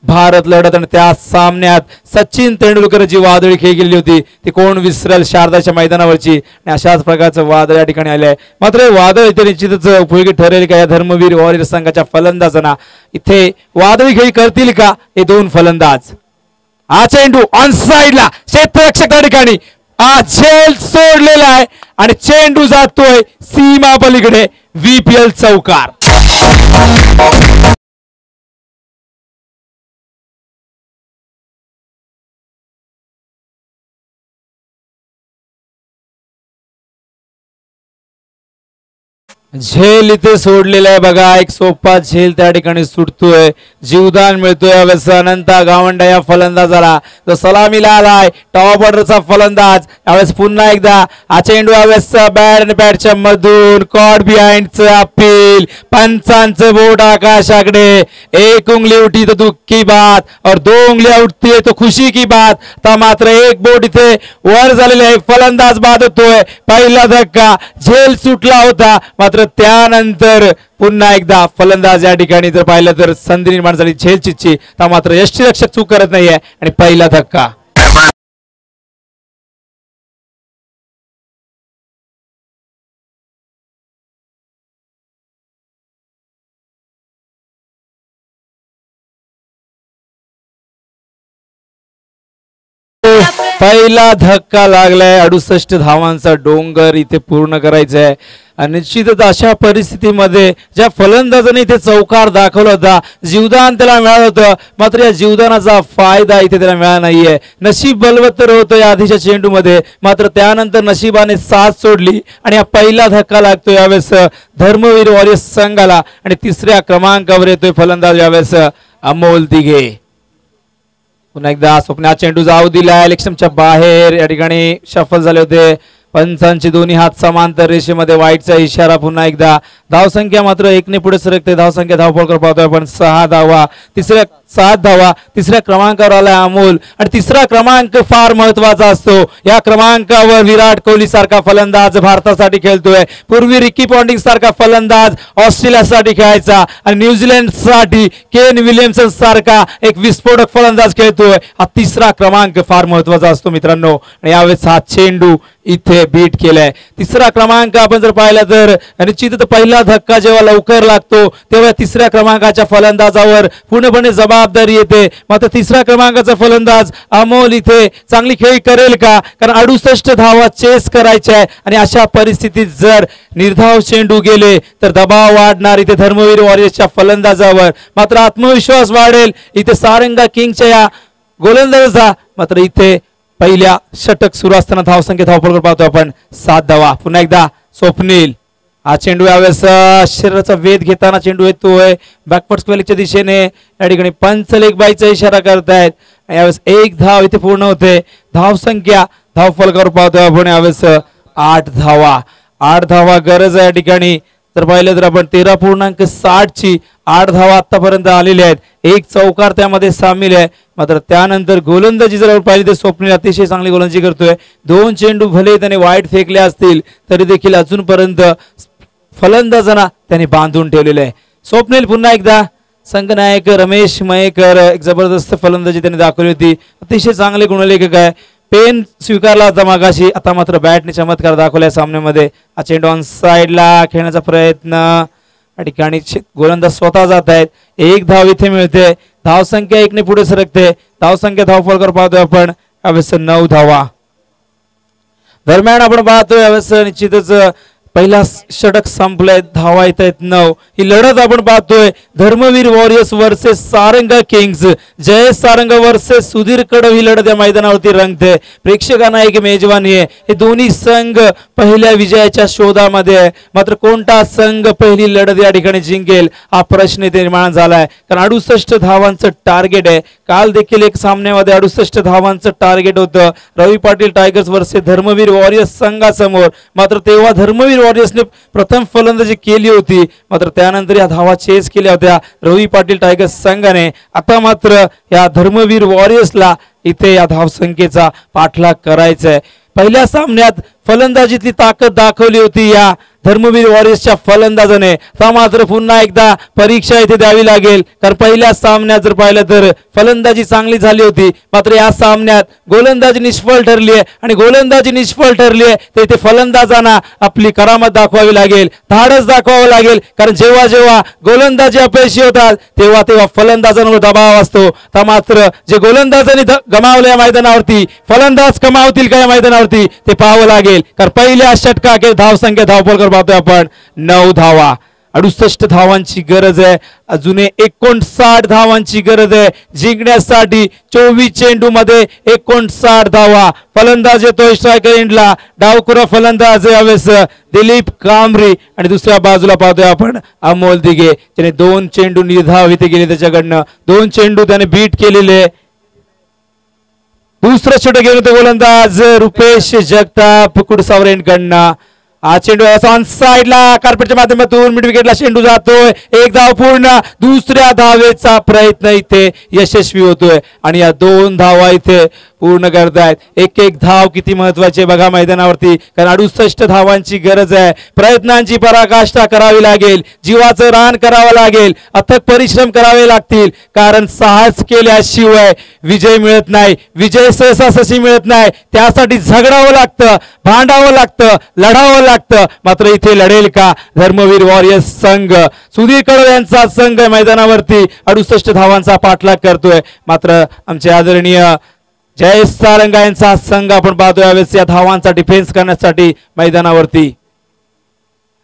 भारत लढत. आणि त्या सामन्यात सचिन तेंडुलकरची वादळी खेळ गेली होती, ती कोण विसरेल शारदाच्या मैदानावरची. आणि अशाच प्रकारचं वादळ या ठिकाणी आलंय. मात्र वादळ इथे निश्चितच उपयोगी ठरेल का या धर्मवीर वॉरियर संघाच्या फलंदाजांना? इथे वादळी खेळी करतील का हे दोन फलंदाज? हा चेंडू ऑन साइडला क्षेत्ररक्षक त्या ठिकाणी झेल सोडलेला आहे आणि चेंडू जातोय सीमा पलीकडे VPL चौकार. झेल इथे सोडलेला आहे बघा, एक सोपा झेल त्या ठिकाणी सुटतोय, जीवदान मिळतोय यावेळेस अनंता गावंडा या फलंदाजाला जो सलामीला आलाय. टॉप ऑर्डरचा फलंदाज यावेळेस पुन्हा एकदा हा चेंडू यावेळेस बॅट आणि बॅटच्या मधून कॉट बिहाइंडचं अपील, पंचांचं बोट आकाशाकडे. एक उंगली उठी तो दुःख की बात और 2 उंगलियां उठती है तो खुशी की बात. तर मात्र एक बोट इथे वर झालेली आहे, फलंदाज बाद होतोय. पहिला धक्का, झेल सुटला होता, मात्र त्यानंतर पुन्हा एकदा फलंदाज या ठिकाणी जर पाहिलं तर संधी निर्माण झाली झेलची, तर मात्र यष्टीरक्षक चूक करत नाहीये आणि पहिला धक्का. पहिला धक्का लागलाय. 68 धावांचा डोंगर इथे पूर्ण करायचा आहे आणि निश्चितच अशा परिस्थितीमध्ये ज्या फलंदाजाने इथे चौकार दाखवला होता, जीवदान त्याला मिळालं होतं, मात्र या जीवदानाचा फायदा इथे त्याला मिळाला नाहीये. नशीब बलवत्तर होतं या आधीच्या चेंडूमध्ये, मात्र त्यानंतर नशिबाने साथ सोडली आणि हा पहिला धक्का लागतो यावेळेस धर्मवीर वॉरियर्स संघाला आणि 3ऱ्या क्रमांकावर येतोय फलंदाज यावेळेस अमोल दिघे. पुन्हा एकदा स्वप्ना चेंडू जाऊ दिलाय लेक्समच्या बाहेर, या ठिकाणी शफल झाले होते. पंचांचे दोन्ही हात समांतर रेषेमध्ये, वाईटचा इशारा. पुन्हा एकदा धावसंख्या मात्र 1ने पुढे सरकते. धावसंख्या धावफलक पाहतोय आपण 6 धावा, 7 धावा. 3ऱ्या क्रमांकावर आलाय अमोल आणि 3रा क्रमांक फार महत्वाचा असतो. या क्रमांकावर विराट कोहली सारखा फलंदाज भारतासाठी खेळतोय. पूर्वी रिकी पॉन्टिंग सारखा फलंदाज ऑस्ट्रेलियासाठी खेळायचा आणि न्यूझीलंड साठी केन विलियमसन सारखा एक विस्फोटक फलंदाज खेळतोय. हा 3रा क्रमांक फार महत्वाचा असतो मित्रांनो. आणि यावेळेस हा चेंडू इथे बीट केलंय. तिसरा क्रमांक आपण जर पाहिला तर निश्चितच पहिला धक्का जेव्हा लवकर लागतो तेव्हा तिसऱ्या क्रमांकाच्या फलंदाजावर पूर्णपणे जबाबदारी येते. मात्र तिसऱ्या क्रमांकाचा फलंदाज अमोल इथे चांगली खेळी करेल का, कारण 68 धावा चेस करायच्या आहे आणि अशा परिस्थितीत जर निर्धाव चेंडू गेले तर दबाव वाढणार इथे धर्मवीर वॉरियर्सच्या फलंदाजावर. मात्र आत्मविश्वास वाढेल इथे सारंगा किंगच्या या गोलंदाजाचा. मात्र इथे पहिल्या षटक सुरू असताना धावसंख्या धावफलक पाहतो आपण 7 धावा. पुन्हा एकदा स्वप्नील हा चेंडू यावेळेस शरीराचा वेध घेताना चेंडू येतोय बॅकवर्ड स्क्वेअरच्या दिशेने. या ठिकाणी पंच लेग बायचा इशारा करतायत. यावेळेस 1 धाव इथे पूर्ण होते. धावसंख्या धावफलकावर पाहतोय आपण यावेळेस 8 धावा. 8 धावा गरज आहे या ठिकाणी. तर पाहिलं तर आपण 13.60 ची 8 धावा आतापर्यंत आलेल्या आहेत. एक चौकार त्यामध्ये सामील आहे. मात्र त्यानंतर गोलंदाजी जर पाहिली तर स्वप्नील अतिशय चांगली गोलंदाजी करतोय. 2 चेंडू भले त्याने वाईट फेकले असतील तरी देखील अजूनपर्यंत फलंदाजांना त्याने बांधून ठेवलेलं आहे. स्वप्नील पुन्हा एकदा संघनायक रमेश मयेकर एक जबरदस्त फलंदाजी त्यांनी दाखवली होती. अतिशय चांगले गुणलेखक आहे. पेन स्वीकारला होता मागाशी, आता मात्र बॅटने चमत्कार दाखवलाय सामन्यामध्ये. हा चेंडू ऑन साइडला खेळण्याचा प्रयत्न या ठिकाणी गोलंदाज स्वतः जात आहेत. 1 धाव इथे मिळते. धावसंख्या 1 ने पुढे सरकते. धावसंख्या धावफलकावर पाहतोय आपण यावेळेस 9 धावा. दरम्यान आपण पाहतोय यावेळेस निश्चितच पहिला षटक संपलंय. धावा येत आहेत 9. ही लढत आपण पाहतोय Dharmaveer warriors versus Saranga kings. Jayesh Saranga versus Sudhir Kadav ही लढत या मैदानावरती रंगते. प्रेक्षकांना एक मेजवानी आहे. हे दोन्ही संघ पहिल्या विजयाच्या शोधामध्ये आहे. मात्र कोणता संघ पहिली लढत या ठिकाणी जिंकेल हा प्रश्न इथे निर्माण झालाय. कारण 68 धावांचं टार्गेट आहे. काल देखील एक सामन्यामध्ये 68 धावांचं टार्गेट होतं Ravi Patil tigers versus Dharmaveer warriors संघासमोर. मात्र तेव्हा धर्मवीर वॉरियर्सने प्रथम फलंदाजी केली होती. मात्र त्यानंतर या धावा चेस केल्या होत्या रवी पाटील टायगर्स संघाने. आता मात्र या धर्मवीर वॉरियर्सला इथे या धावसंख्येचा पाठलाग करायचा आहे. पहिल्या सामन्यात फलंदाजीतली ताकद दाखवली होती या धर्मवीर वॉरियर्सच्या फलंदाजाने. आता मात्र पुन्हा एकदा परीक्षा इथे द्यावी लागेल. कारण पहिल्या सामन्यात जर पाहिलं तर फलंदाजी चांगली झाली होती. मात्र या सामन्यात गोलंदाजी निष्फळ ठरली आहे आणि गोलंदाजी निष्फळ ठरली आहे तर इथे फलंदाजांना आपली करामत दाखवावी लागेल, धाडस दाखवावं लागेल. कारण जेव्हा जेव्हा गोलंदाजी अपयशी होतात तेव्हा तेव्हा फलंदाजांवर दबाव असतो. तर मात्र जे गोलंदाजांनी गमावलं या मैदानावरती फलंदाज कमावतील का या मैदानावरती ते पाहावं लागेल. कारण पहिल्या षटकाखेर धावसंख्या धावफलकावर पाहतोय आपण 9 धावा. 68 धावांची गरज आहे. अजून 59 धावांची गरज आहे जिंकण्यासाठी. 24 चेंडू मध्ये 59 धावा. फलंदाज येतोय स्ट्रायकर एंडला. डावखुरा फलंदाज यावेळेस दिलीप कांबरी आणि दुसऱ्या बाजूला पाहतोय आपण अमोल दिघे ज्याने 2 चेंडू निर्धाव इथे गेले. त्याच्याकडनं 2 चेंडू त्याने बीट केलेले. दुसरं षटक घेऊन होते गोलंदाज रुपेश जगताप कुडसावरेंकडनं. हा चेंडू ऑन साइडला कार्पेटच्या माध्यमातून मिड विकेटला चेंडू जातोय. 1 धाव पूर्ण. दुसऱ्या धावेचा प्रयत्न इथे यशस्वी होतोय आणि या 2 धावा इथे पूर्ण करतायत. एक एक धाव किती महत्वाची आहे बघा मैदानावरती. कारण 68 धावांची गरज आहे. प्रयत्नांची पराकाष्ठा करावी लागेल. जीवाचं रान करावं लागेल. अथक परिश्रम करावे लागतील. कारण साहस केल्याशिवाय विजय मिळत नाही. विजय सहसासही मिळत नाही. त्यासाठी झगडावं लागतं, भांडावं लागतं, लढावं लागतं. मात्र इथे लढेल का धर्मवीर वॉरियर्स संघ? सुधीर कडव यांचा संघ मैदानावरती 68 धावांचा पाठलाग करतोय. मात्र आमचे आदरणीय जयेश सारंगा यांचा संघ आपण पाहतोय यावेळेस या धावांचा डिफेन्स करण्यासाठी मैदानावरती.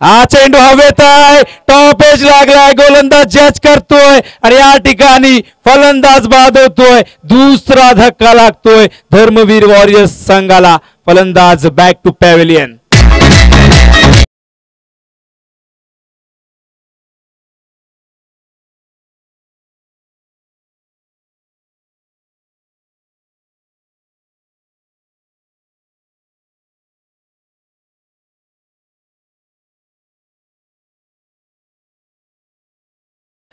हा चेंडू हवेत आहे. टॉप एज लागलाय. गोलंदाज जज करतोय आणि या ठिकाणी फलंदाज बाद होतोय. दुसरा धक्का लागतोय धर्मवीर वॉरियर्स संघाला. फलंदाज बॅक टू पॅव्हिलियन.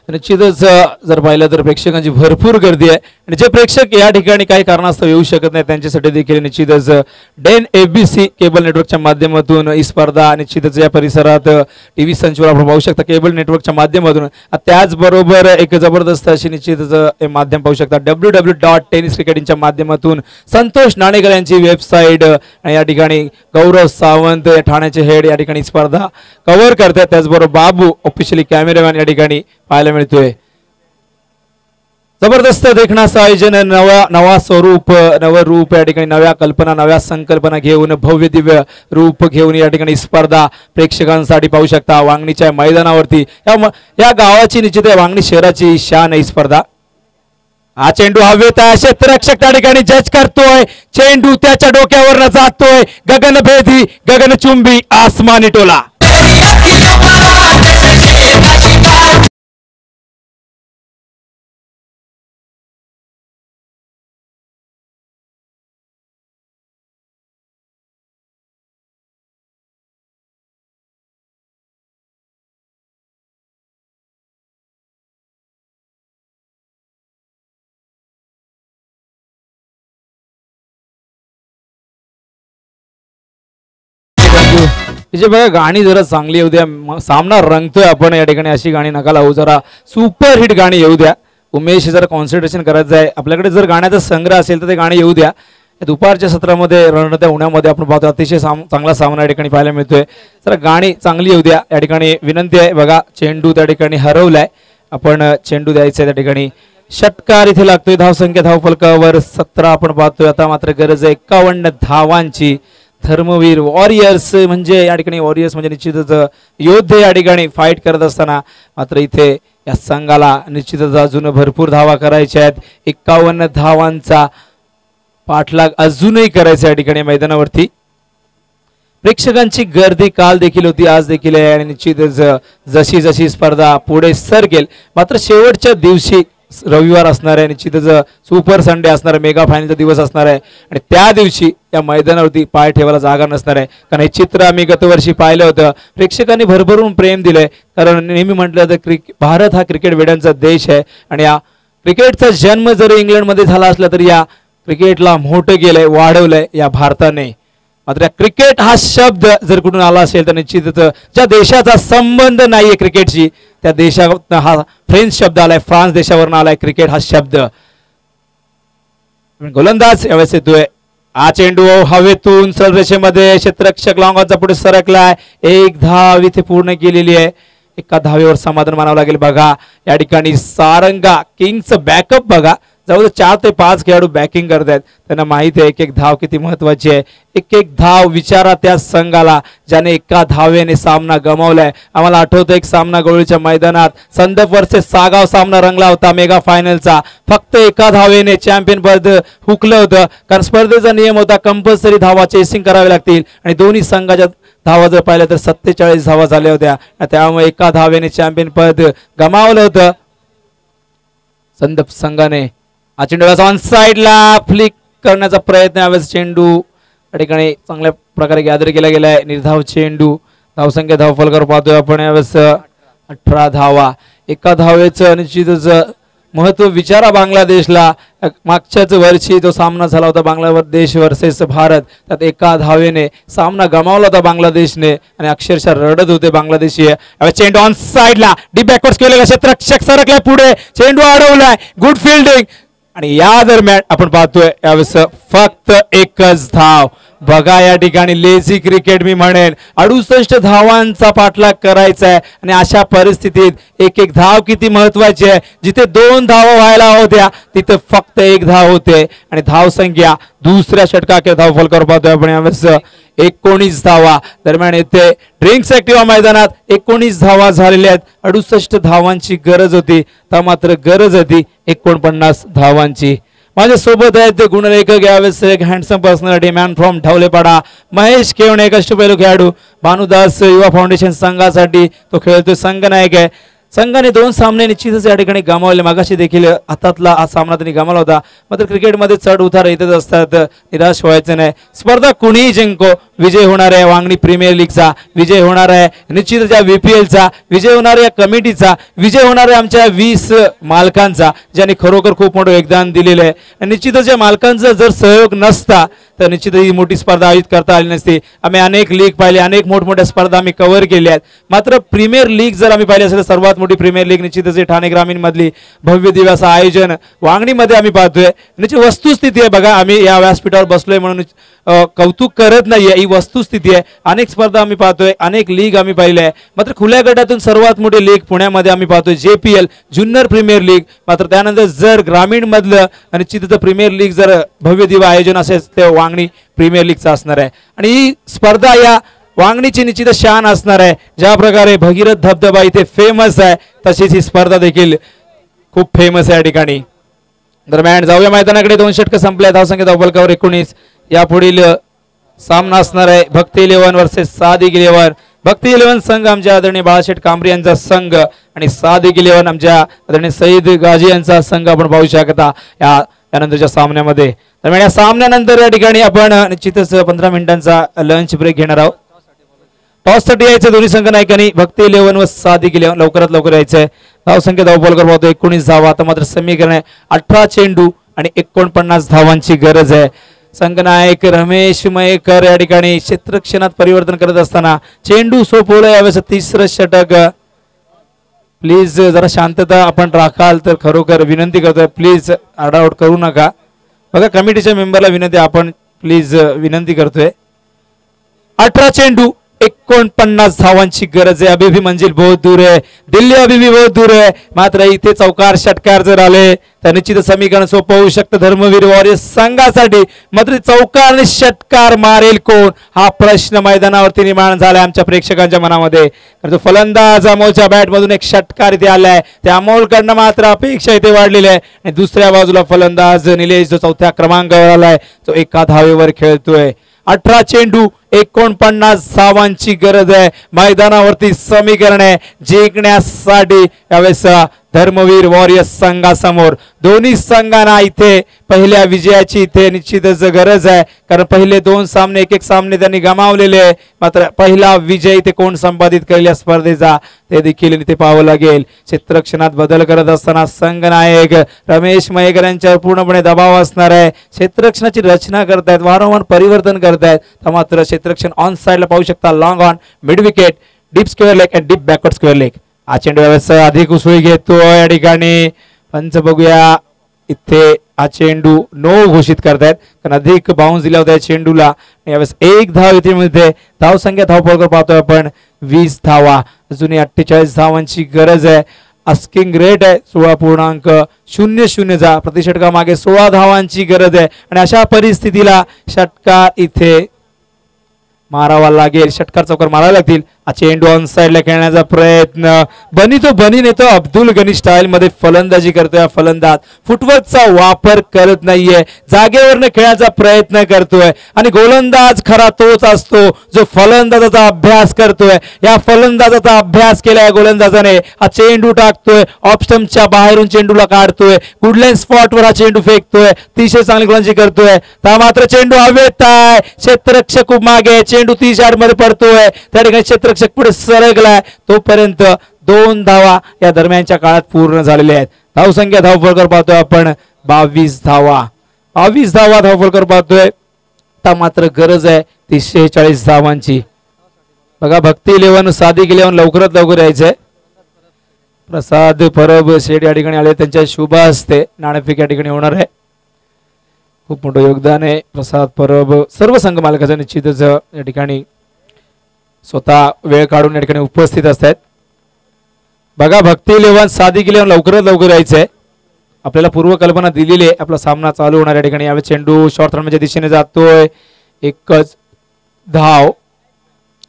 निश्चितच जर पाहिलं तर प्रेक्षकांची भरपूर गर्दी आहे आणि जे प्रेक्षक या ठिकाणी काही कारणास्तव येऊ शकत नाही त्यांच्यासाठी देखील निश्चितच डेन एबीसी केबल नेटवर्कच्या माध्यमातून ही स्पर्धा निश्चितच या परिसरात टीव्ही संचवर आपण पाहू शकता केबल नेटवर्कच्या माध्यमातून त्याचबरोबर एक जबरदस्त अशी निश्चितच हे माध्यम पाहू शकता www.tenniscricketच्या माध्यमातून संतोष नाणेकर यांची वेबसाईट आणि या ठिकाणी गौरव सावंत ठाण्याचे हेड या ठिकाणी स्पर्धा कव्हर करतात त्याचबरोबर बाबू ऑफिशियली कॅमेरामॅन या ठिकाणी पाहायला मिळतोय जबरदस्त देखण्याचं आयोजन नवा स्वरूप नव रूप या ठिकाणी नव्या कल्पना नव्या संकल्पना घेऊन भव्य दिव्य रूप घेऊन या ठिकाणी स्पर्धा प्रेक्षकांसाठी पाहू शकता वांगणीच्या मैदानावरती या गावाची निश्चित वांगणी शहराची शान ही स्पर्धा हा चेंडू हवेत आहे क्षेत्ररक्षक त्या ठिकाणी जज करतोय चेंडू त्याच्या डोक्यावर जातोय गगनभेदी गगनचुंबी आसमानी टोला जे बघा गाणी जरा चांगली येऊ द्या सामना रंगतोय आपण या ठिकाणी अशी गाणी नका लावू जरा सुपर हिट गाणी येऊ द्या उमेश जरा कॉन्सन्ट्रेशन करायचं आहे आपल्याकडे जर गाण्याचा संग्रह असेल तर ते गाणी येऊ द्या दुपारच्या सत्रामध्ये रणरत्या उन्हामध्ये आपण पाहतो अतिशय चांगला सामना या ठिकाणी पाहायला मिळतोय जरा गाणी चांगली येऊ द्या या ठिकाणी विनंती आहे बघा चेंडू त्या ठिकाणी हरवलाय आपण चेंडू द्यायचा त्या ठिकाणी षटकार इथे लागतोय धावसंख्या धावफलकावर 17 आपण पाहतोय आता मात्र गरज आहे 51 धावांची धर्मवीर वॉरियर्स म्हणजे या ठिकाणी वॉरियर्स म्हणजे निश्चितच योद्धे या ठिकाणी फाईट करत असताना मात्र इथे या संघाला निश्चितच अजून भरपूर धावा करायच्या आहेत 51 धावांचा पाठलाग अजूनही करायचा या ठिकाणी मैदानावरती प्रेक्षकांची गर्दी काल देखील होती आज देखील आहे आणि निश्चितच जशी जशी स्पर्धा पुढे सरकेल मात्र शेवटच्या दिवशी रविवार असणार आहे निश्चितच सुपर संडे असणार आहे मेगा फायनलचा दिवस असणार आहे आणि त्या दिवशी या मैदानावरती पाय ठेवायला जागा नसणार आहे कारण हे चित्र आम्ही गतवर्षी पाहिलं होतं प्रेक्षकांनी भरभरून प्रेम दिलंय कारण नेहमी म्हटलं तर भारत हा क्रिकेट वेड्यांचा देश आहे आणि या क्रिकेटचा जन्म जरी इंग्लंडमध्ये झाला असला तरी या क्रिकेटला मोठं केलंय वाढवलंय या भारताने मात्र क्रिकेट हा शब्द जर कुठून आला असेल तर निश्चितच ज्या देशाचा संबंध नाहीये क्रिकेटशी त्या देशात हा फ्रेंच शब्द आलाय फ्रान्स देशावरून आलाय क्रिकेट हा शब्द गोलंदाज यावेळेस येतोय हा चेंडू हवेतून सररेषेमध्ये क्षेत्ररक्षक लॉंगॉनचा पुढे सरकलाय एक धाव इथे पूर्ण केलेली आहे एका धावेवर समाधान मानावं लागेल बघा या ठिकाणी सारंगा किंग्सचं बॅकअप बघा जवळ 4 ते 5 खेळाडू बॅकिंग करतात त्यांना माहिती आहे एक धाव किती महत्वाची आहे एक धाव विचारा त्या संघाला ज्याने एका धावेने सामना गमावलाय आम्हाला आठवतं एक सामना गवळीच्या मैदानात संदप वर्सेस सागाव सामना रंगला होता मेगा फायनलचा फक्त एका धावेने चॅम्पियन पद हुकलं होतं कारण स्पर्धेचा नियम होता कंपल्सरी धावा चेसिंग करावे लागतील आणि दोन्ही संघाच्या धावा जर पाहिलं तर 47 धावा झाल्या होत्या त्यामुळे एका धावेने चॅम्पियन पद गमावलं होतं संदप संघाने चेंडू ऑन साइडला फ्लिक करण्याचा प्रयत्न यावेळेस चेंडू या ठिकाणी चांगल्या प्रकारे गॅदर केला गेलाय निर्धाव चेंडू धावसंख्या धावफलकावर पाहतोय आपण यावेळेस 18 धावा एका धावेचं निश्चितच महत्व विचारा बांगलादेशला मागच्याच वर्षी जो सामना झाला होता बांगलादेश वर्सेस भारत त्यात एका धावेने सामना गमावला होता बांगलादेशने आणि अक्षरशः रडत होते बांगलादेशी चेंडू ऑन साइडला डीप बॅकवर्ड केलेला क्षेत्ररक्षक सरकलाय पुढे चेंडू अडवलाय गुड फिल्डिंग आणि या दरम्यान आपण पाहतोय यावेळेस फक्त एकच धाव बघा या ठिकाणी लेझी क्रिकेट मी म्हणेन 68 धावांचा पाठलाग करायचा आहे आणि अशा परिस्थितीत एक धाव किती महत्वाची आहे जिथे 2 धावा व्हायला होत्या तिथे फक्त 1 धाव होते आणि धाव संख्या दुसऱ्या षटकाच्या धावफलकावर पाहतोय आपण यावेळेस 19 धावा दरम्यान येथे ड्रिंक्स ऍक्टिव्हा मैदानात 19 धावा झालेल्या आहेत 68 धावांची गरज होती तर मात्र गरज होती 49 धावांची माझ्या सोबत आहेत गुणलेखक यावेळेस एक handsome personality man from Dhavlepada Mahesh Kevane कष्टपैलू खेळाडू भानुदास युवा फाउंडेशन संघासाठी तो खेळतोय संघनायक आहे संघाने 2 सामने निश्चितच या ठिकाणी गमावले. मागाशी देखील हातातला हा सामना त्यांनी गमावला होता. मात्र क्रिकेटमध्ये चढ उतार येतच असतात, निराश व्हायचं नाही. स्पर्धा कुणीही जिंको, विजय होणार आहे वांगणी प्रीमियर लीगचा, विजय होणार आहे निश्चितच या VPLचा, विजय होणार आहे या कमिटीचा, विजय होणार आहे आमच्या 20 मालकांचा, ज्यांनी खरोखर खूप मोठं योगदान दिलेलं आहे. आणि निश्चितच या मालकांचा जर सहयोग नसता तर निश्चितच ही मोठी स्पर्धा आयोजित करता आली नसती. आम्ही अनेक लीग पाहिले, अनेक मोठमोठ्या स्पर्धा आम्ही कव्हर केल्या आहेत. मात्र प्रीमियर लीग जर आम्ही पाहिली असेल तर सर्वात मोठी प्रीमियर लीग निश्चितच ठाणे ग्रामीण मधली भव्य दिव्य असं आयोजन वांगणीमध्ये आम्ही पाहतोय. निश्चित वस्तुस्थिती आहे बघा, आम्ही या व्यासपीठावर बसलोय म्हणून कौतुक करत नाहीये, ही वस्तुस्थिती आहे. अनेक स्पर्धा आम्ही पाहतोय, अनेक लीग आम्ही पाहिले आहे. मात्र खुल्या गटातून सर्वात मोठी लीग पुण्यामध्ये आम्ही पाहतोय JPL ज्युनियर प्रीमियर लीग. मात्र त्यानंतर जर ग्रामीण मधलं निश्चितच प्रीमियर लीग जर भव्य दिव्य आयोजन असेल ते वांगणी प्रीमियर लीगचा असणार आहे. आणि ही स्पर्धा या वांगणीची निश्चित शान असणार आहे. ज्या प्रकारे भगीरथ धबधबा इथे फेमस आहे तशीच ही स्पर्धा देखील खूप फेमस आहे या ठिकाणी. दरम्यान जाऊया मैदानाकडे. 2 षटक संपल्या, धावसंख्या धावफलकावर 19. यापुढील सामना असणार आहे भक्ती 11 वर्सेस सादिक 11. भक्ती 11 संघ आमच्या आदरणीय बाळाशेठ कांबरी यांचा संघ आणि सादिक 11 आमच्या आदरणीय सईद गाजी यांचा संघ आपण पाहू शकता यानंतरच्या सामन्यामध्ये. दरम्यान या सामन्यानंतर या ठिकाणी आपण निश्चितच 15 मिनिटांचा लंच ब्रेक घेणार आहोत. टॉससाठी यायचं दोन्ही संघ नायकांनी. भक्ती 11 व सादिक 11 लवकरात लवकर यायचंय. धावसंख्या धावफलकर पाहतो 19 धावा. आता मात्र समीकरण आहे 18 चेंडू आणि 49 धावांची गरज आहे. संघनायक रमेश मयेकर या ठिकाणी क्षेत्रक्षणात परिवर्तन करत असताना चेंडू सोपवलं. यावेळेस 3रं षटक. प्लीज जरा शांतता आपण राखाल तर खरोखर विनंती करतोय, प्लीज आडावड करू नका. बघा कमिटीच्या मेंबरला विनंती, आपण प्लीज विनंती करतोय. 18 चेंडू 49 धावांची गरज आहे. अभी भी मंजिल बहुत दूर है, दिल्ली अभी भी बहुत दूर है. मात्र इथे चौकार षटकार जर आले तर निश्चित समीकरण सोपं होऊ शकतं धर्मवीर वॉरियर्स संघासाठी. मात्र चौकार आणि षटकार मारेल कोण हा प्रश्न मैदानावरती निर्माण झालाय आमच्या प्रेक्षकांच्या मनामध्ये. तर तो फलंदाज अमोलच्या बॅट मधून एक षटकार इथे आलाय, त्या अमोलकडनं मात्र अपेक्षा इथे वाढलेली आहे. आणि दुसऱ्या बाजूला फलंदाज निलेश जो 4थ्या क्रमांकावर आलाय तो एका धावेवर खेळतोय. 18 चेंडू 49 धावांची गरज आहे. मैदानावरती समीकरण आहे जिंकण्यासाठी यावेळेस धर्मवीर वॉरियर्स संघासमोर. दोन्ही संघांना इथे पहिल्या विजयाची इथे निश्चितच गरज आहे, कारण पहिले 2 सामने एक सामने त्यांनी गमावलेले आहे. मात्र पहिला विजय इथे कोण संपादित करेल या स्पर्धेचा ते देखील इथे पाहावं लागेल. क्षेत्रक्षणात बदल करत असताना संघनायक रमेश मयेकर यांच्यावर पूर्णपणे दबाव असणार आहे. क्षेत्रक्षणाची रचना करतायत, वारंवार परिवर्तन करतायत. मात्र क्षेत्रक्षण ऑन साइडला पाहू शकता, long on, mid wicket, deep square leg and deep backward square leg. हा चेंडू व्यवस्था अधिक उसळी घेतो या ठिकाणी. पंच बघूया इथे हा चेंडू नो घोषित करतायत, कारण अधिक बाउन्स दिला होता चेंडूला. यावेळेस 1 धाव इथे मिळते. धावसंख्या धावफलक पाहतोय आपण 20 धावा. अजूनही 48 धावांची गरज आहे. आस्किंग रेट आहे 16.00 प्रति षटका मागे 16 धावांची गरज आहे. आणि अशा परिस्थितीला षटकार इथे मारावा लागेल, षटकार चौकार मारावे लागतील. चेंडू ऑन साइडला खेळण्याचा प्रयत्न, बनी तो बनी नेतो अब्दुल गनी स्टाईल मध्ये फलंदाजी करतोय. फलंदाज फुटवर्कचा वापर करत नाहीये, जागेवरनं खेळण्याचा प्रयत्न करतोय. आणि गोलंदाज खरा तोच असतो जो फलंदाजाचा अभ्यास करतोय. या फलंदाजाचा अभ्यास केलाय गोलंदाजाने. हा चेंडू टाकतोय ऑफ स्टंपच्या बाहेरून, चेंडूला काढतोय, गुडलाईन स्पॉटवर हा चेंडू फेकतोय. अतिशय चांगली गोलंदाजी करतोय. तर मात्र चेंडू हवेत आहे, क्षेत्ररक्षक खूप मागे, चेंडू 30 यार्ड मध्ये पडतोय. त्या ठिकाणी क्षेत्ररक्षक पुढे सरकलाय. तोपर्यंत 2 धावा या दरम्यानच्या काळात पूर्ण झालेल्या आहेत. धावसंख्या धावफलकर पाहतोय आपण 22 धावा. 22 धावा धावफलकर पाहतोय. आता मात्र गरज आहे 46 धावांची. बघा भक्ती 11 सादिक 11 लवकरात लवकर यायचंय. प्रसाद परब शेठ या ठिकाणी आले, त्यांच्या शुभ हस्ते नाणेफेक या ठिकाणी होणार आहे. खूप मोठं योगदान आहे प्रसाद परब सर्व संघ मालकाचं निश्चितच या ठिकाणी स्वतः वेळ काढून या ठिकाणी उपस्थित असतात. बघा भक्ती 11 सादिक 11 लवकरात लवकर यायचंय. आपल्याला पूर्वकल्पना दिलेली आहे, आपला सामना चालू होणार या ठिकाणी. यावेळी चेंडू शॉर्ट रनच्या दिशेने जातोय. एकच धाव.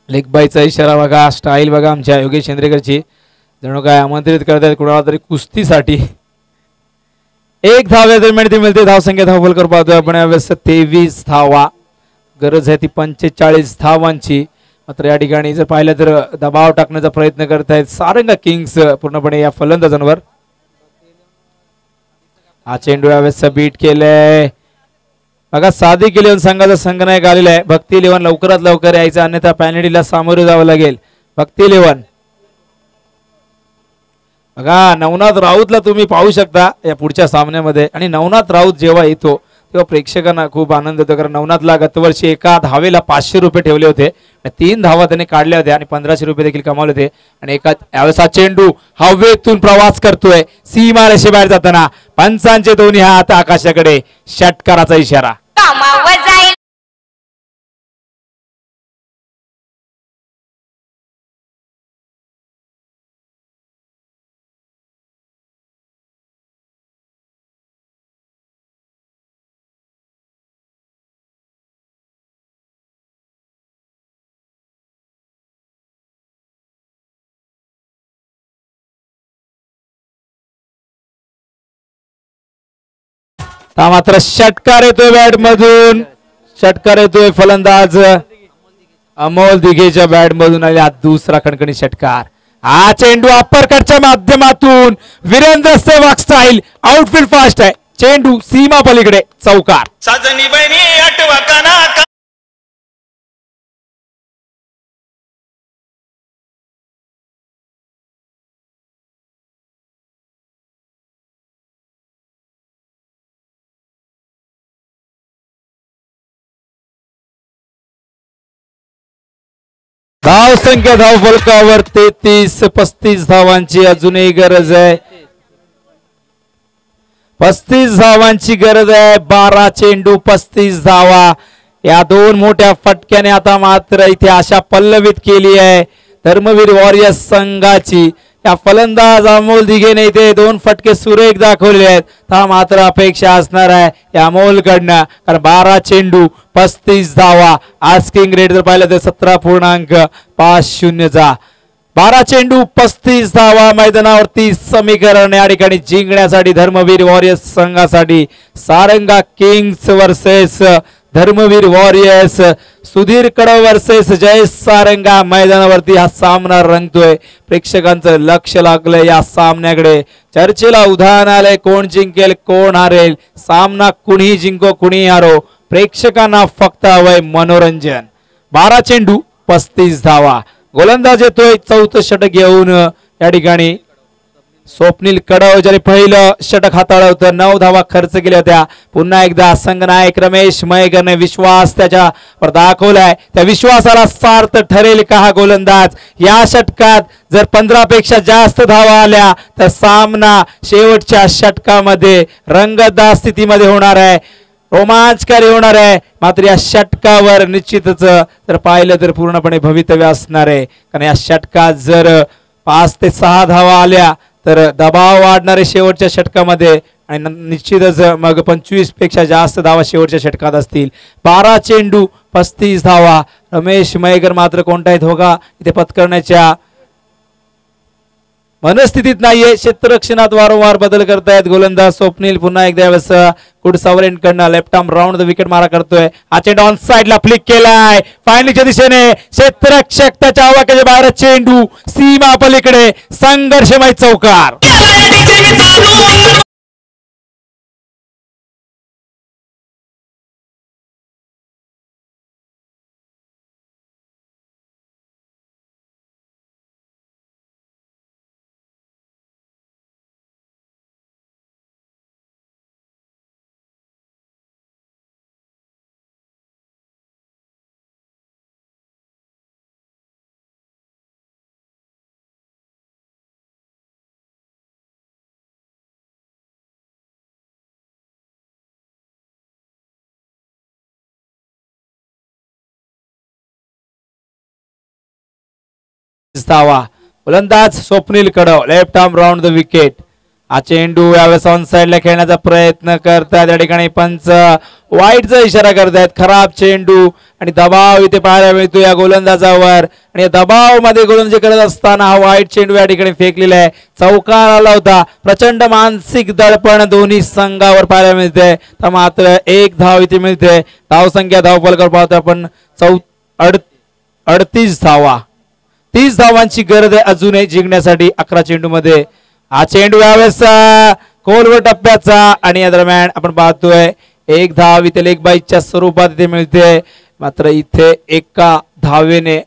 लेग बायचा इशारा बघा, स्टाईल बघा आमच्या योगेश चंद्रेकरची, जणू काय आमंत्रित करतात कुणाला तरी कुस्तीसाठी. 1 धाव या दरम्यान ती मिळते. धावसंख्या धावफलकर पाहतोय आपण यावेळेस 23 धावा. गरज आहे ती 45 धावांची. मात्र या ठिकाणी जर पाहिलं तर दबाव टाकण्याचा प्रयत्न करत आहेत सारंगा किंग्स पूर्णपणे या फलंदाजांवर. हा चेंडू यावेळेस बीट केलंय बघा. सादिक इलेव्हन संघाचा संघनायक आलेला आहे. भक्ती इलेव्हन लवकरात लवकर यायचं अन्यथा पॅनल्टीला सामोरे जावं लागेल. भक्ती इलेव्हन बघा नवनाथ राऊतला तुम्ही पाहू शकता या पुढच्या सामन्यामध्ये. आणि नवनाथ राऊत जेव्हा येतो तेव्हा प्रेक्षकांना खूप आनंद होतो कारण नवनाथला गतवर्षी एका धावेला 500 रुपये ठेवले होते. 3 धावा त्याने काढल्या होत्या आणि 1500 रुपये देखील कमावले होते. आणि एका यावेळेस हा चेंडू हवेतून प्रवास करतोय सीमा रेषेबाहेर जाताना. पंचांचे दोन्ही हात आकाशाकडे. षटकाराचा इशारा. हा मात्र षटकार येतोय बॅट मधून. षटकार येतोय फलंदाज अमोल दिघेच्या बॅट मधून आले. हा दुसरा खणखणी षटकार. हा चेंडू अप्परकटच्या माध्यमातून Virender Sehwag style. Outfield fast आहे. चेंडू सीमा पलीकडे. चौकार. साजनी बहिणी आठवा काना. धाव संख्या धाव फलकावर 33-35 धावांची अजूनही गरज आहे. 35 धावांची गरज आहे. 12 चेंडू 35 धावा. या दोन मोठ्या फटक्याने आता मात्र इथे आशा पल्लवित केली आहे धर्मवीर वॉरियर्स संघाची. या फलंदाज अमोल दिघेने इथे 2 फटके सुरेख दाखवले आहेत. हा मात्र अपेक्षा असणार आहे या अमोलकडनं कारण 12 चेंडू 35 धावा. आस्किंग रेट जर पाहिलं तर 17.50चा. 12 चेंडू 35 धावा. मैदानावरती समीकरण या ठिकाणी जिंकण्यासाठी धर्मवीर वॉरियर्स संघासाठी. Saranga kings versus Dharmaveer warriors. Sudhir Kadav versus Jay Saranga मैदानावरती हा सामना रंगतोय. प्रेक्षकांचं लक्ष लागलंय या सामन्याकडे. चर्चेला उदाहरण आलंय कोण जिंकेल कोण हारेल. सामना कुणी जिंको कुणी हारो. प्रेक्षकांना फक्त हवंय मनोरंजन. 12 चेंडू 35 धावा. गोलंदाज येतोय 4थं षटक घेऊन या ठिकाणी स्वप्नील कडव ज्याने पहिलं षटक हाताळलं होतं. 9 धावा खर्च केल्या होत्या. पुन्हा एकदा संघनायक रमेश मयेकरने विश्वास त्याच्यावर दाखवलाय. त्या विश्वासाला सार्थ ठरेल का हा गोलंदाज. या षटकात जर 15 पेक्षा जास्त धावा आल्या तर सामना शेवटच्या षटकामध्ये रंगतदार स्थितीमध्ये होणार आहे. रोमांचकारी होणार आहे. मात्र या षटकावर निश्चितच जर पाहिलं तर पूर्णपणे भवितव्य असणार आहे कारण या षटकात जर 5 ते 6 धावा आल्या तर दबाव वाढणारे शेवटच्या षटकामध्ये आणि निश्चितच मग 25 पेक्षा जास्त धावा शेवटच्या षटकात असतील. 12 चेंडू 35 धावा. रमेश मयेकर मात्र कोणताही धोका इथे पत्करण्याच्या मनस्थितीत नाहीये. क्षेत्ररक्षणात वारंवार बदल करतायत गोलंदाज स्वप्नील. पुन्हा एकदा यावेळेस कुडसावरेन कडनं left arm round the wicket मारा करतोय. हा चेंडू ऑन साइडला फ्लिक केलाय फायनलच्या दिशेने. क्षेत्ररक्षक त्याच्या आवाक्याच्या बाहेर. चेंडू सीमा पलीकडे. संघर्षमय चौकार. धावा. गोलंदाज Swapnil Kadav left arm round the wicket. हा चेंडू यावेळेस ऑन साइडला खेळण्याचा प्रयत्न करतात. या ठिकाणी पंच वाईटचा इशारा करतायत. खराब चेंडू आणि दबाव इथे पाहायला मिळतो या गोलंदाजावर. आणि या दबाव मध्ये गोलंदाजी करत असताना हा वाईट चेंडू या ठिकाणी फेकलेला आहे. चौकार आला होता. प्रचंड मानसिक दडपण दोन्ही संघावर पाहायला मिळते. तर मात्र 1 धाव इथे मिळते. धाव संख्या धाव फलकावर पाहतो आपण 38 धावा, 30 धावांची गरज आहे अजूनही जिंकण्यासाठी 11 चेंडू मध्ये. हा चेंडू यावेळेस खोलवर टप्प्याचा आणि या दरम्यान आपण पाहतोय एक धाव इथे लेग बाईच्या स्वरूपात इथे मिळते. मात्र इथे एका धावेने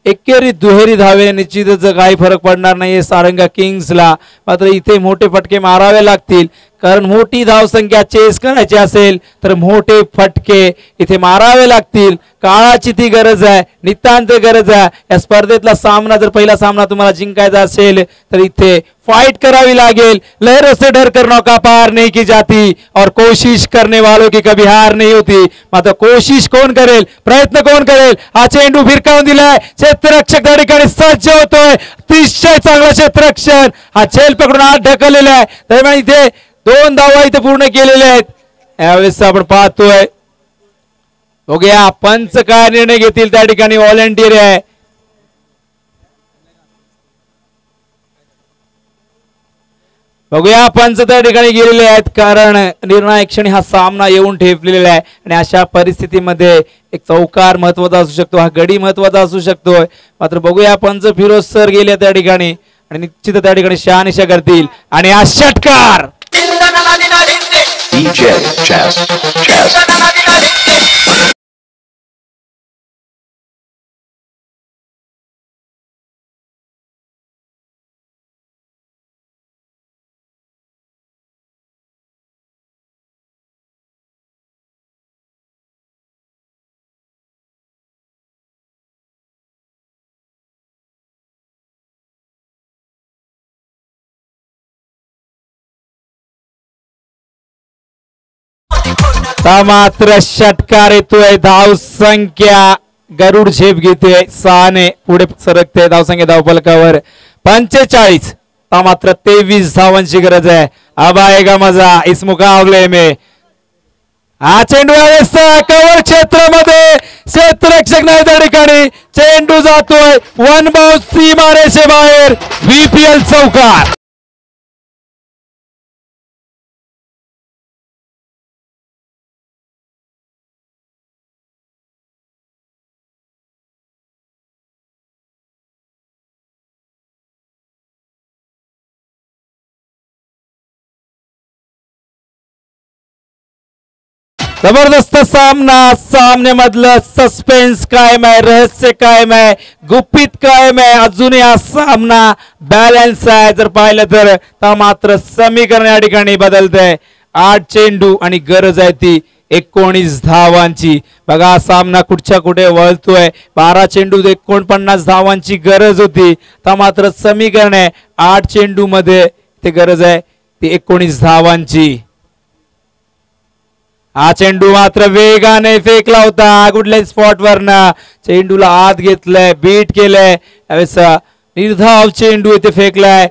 एकेरी दुहेरी धावे निश्चितच काही फरक पडणार नाहीये सारंगा किंग्सला. मात्र इथे मोठे फटके मारावे लागतील, कारण मोठी धावसंख्या चेस करायची असेल तर मोठे फटके इथे मारावे लागतील. काळाची ती गरज आहे, नितांत गरज आहे. या स्पर्धेतला सामना जर पहिला सामना तुम्हाला जिंकायचा असेल तर इथे फाइट करावी लागेल. लहरों से डर कर नौका पार नहीं की जाती और कोशिश करने वालों की कभी हार नहीं होती. मात्र कोशिश कोण करेल, प्रयत्न कोण करेल. हा चेंडू भिरकावून दिलाय, क्षेत्ररक्षक त्या ठिकाणी सज्ज होतोय. अतिशय चांगला क्षेत्ररक्षण, हा झेल पकडून आत ढकललेला आहे. दरम्यान इथे 2 धावा इथे पूर्ण केलेल्या आहेत. यावेळेस आपण पाहतोय बघूया पंच काय निर्णय घेतील. त्या ठिकाणी व्हॉलेंटियर आहे. बघूया पंच त्या ठिकाणी गेलेले आहेत, कारण निर्णायक क्षणी हा सामना येऊन ठेपलेला आहे. आणि अशा परिस्थितीमध्ये एक चौकार महत्वाचा असू शकतो, हा गडी महत्वाचा असू शकतोय. मात्र बघूया पंच फिरोज सर गेले त्या ठिकाणी आणि निश्चित त्या ठिकाणी शहानिशा करतील. आणि हा षटकार DJ Chess. मात्र षटकार येतोय. धाव संख्या गरुड झेप घेते 6 ने पुढे सरकते. धावसंख्या धावफलकावर 45. मात्र 23 धावांची गरज आहे. अब आएगा मजा इस मुकाबले में. हा चेंडू कव्हर क्षेत्रामध्ये क्षेत्ररक्षक नाही त्या ठिकाणी. चेंडू जातोय वन बाउंस सीमारेषे बाहेर. VPL चौकार. जबरदस्त सामना, सामन्यामधलं सस्पेन्स कायम आहे, रहस्य कायम आहे, गुपित कायम आहे. अजूनही हा सामना बॅलन्स आहे. जर पाहिलं तर मात्र समीकरण या ठिकाणी बदलतंय. 8 चेंडू आणि गरज आहे ती 19 धावांची. बघा हा सामना कुठच्या कुठे वळतोय. 12 चेंडू 49 धावांची गरज होती. मात्र समीकरण आहे 8 चेंडू मध्ये ते गरज आहे ती 19 धावांची. हा चेंडू मात्र वेगाने फेकला होता कुठल्याही स्पॉट वरनं. चेंडूला आत घेतलंय, बीट केलंय. यावेळेस निर्धाव चेंडू इथे फेकलाय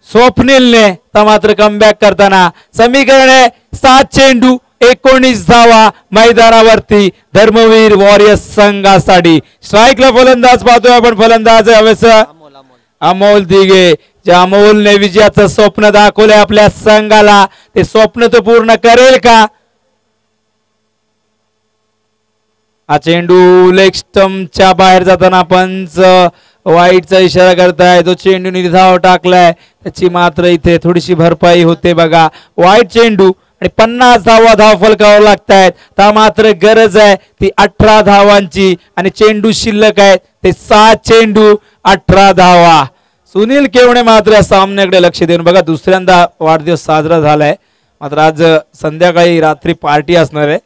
स्वप्नीलने. मात्र कमबॅक करताना समीकरण आहे 7 चेंडू 19 धावा मैदानावरती धर्मवीर वॉरियर्स संघासाठी. स्ट्राईकला फलंदाज पाहतोय आपण. फलंदाज यावेळेस अमोल दिघे. ज्या अमोलने विजयाचं स्वप्न दाखवलंय आपल्या संघाला, ते स्वप्न तो पूर्ण करेल का? हा चेंडू लेग स्टंपच्या बाहेर जाताना पंच वाईटचा इशारा करताय. तो चेंडू निर्धाव टाकलाय, त्याची मात्र इथे थोडीशी भरपाई होते. बघा वाईट चेंडू आणि 50 धावा धाव फलकावर लागतायत. मात्र गरज आहे ती 18 धावांची आणि चेंडू शिल्लक आहे ते 7 चेंडू 18 धावा. सुनील केवणे मात्र सामन्याकडे लक्ष देऊन. बघा दुसऱ्यांदा वाढदिवस साजरा झालाय, मात्र आज संध्याकाळी रात्री पार्टी असणार आहे.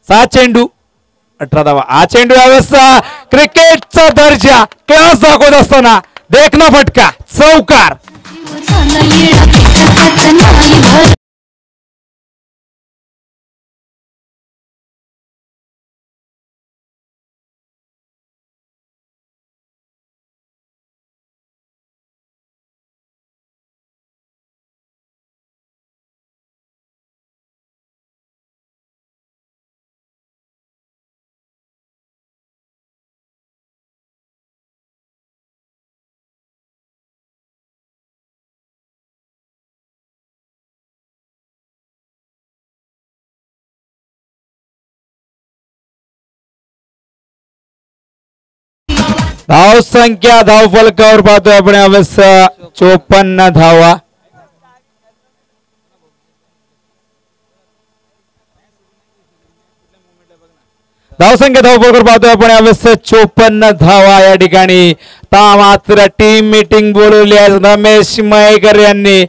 7 चेंडू 18 धावा. हा चेंडू यावेळेस क्रिकेटचा दर्जा क्लास दाखवत असताना देखना फटका चौकार. धाव संख्या धाव फलकावर पाहतोय आपण यावेळेस 54 धावा. धावसंख्या धाव फलकावर पाहतोय आपण यावेळेस 54 धावा या ठिकाणी. मात्र टीम मीटिंग बोलवली आहे रमेश मयेकर यांनी.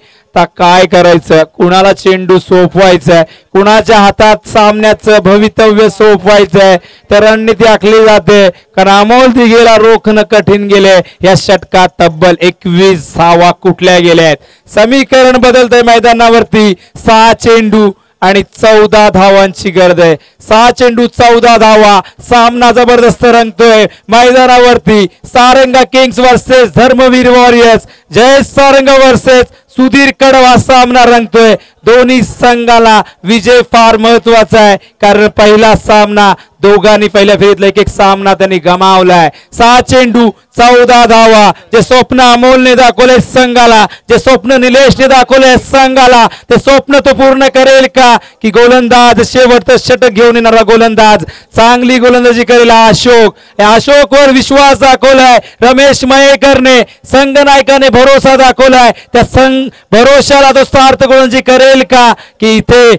काय करायचं, कुणाला चेंडू सोपवायचाय, कुणाच्या हातात सामन्याचं भवितव्य सोपवायचंय, तर रणनीती आखली जाते. कारण अमोल दिघेला रोखणं कठीण गेले. या षटकात तब्बल 21 धावा कुठल्या गेल्या आहेत. समीकरण बदलतंय मैदानावरती. 6 चेंडू आणि 14 धावांची गरज आहे. 6 चेंडू 14 धावा. सामना जबरदस्त रंगतोय मैदानावरती. Saranga kings versus Dharmaveer warriors. Jay Saranga versus Sudhir Kadva सामना रंगतोय. दोन्ही संघाला विजय फार महत्वाचा आहे. कारण पहिला सामना दोघांनी पहिल्या फेरीतला एक सामना त्यांनी गमावलाय. 6 चेंडू 14 धावा. जे स्वप्न अमोलने दाखवले संघाला, जे स्वप्न निलेशने दाखवले संघाला, ते स्वप्न तो पूर्ण करेल का? की गोलंदाज शेवटचं षटक घेऊन येणारा गोलंदाज चांगली गोलंदाजी करेल अशोक. अशोकवर विश्वास दाखवलाय रमेश मयेकरने. संघनायकाने भरोसा दाखवलाय. त्या भरोशाला तो सार्थ गोलंदाजी करेल का? की इथे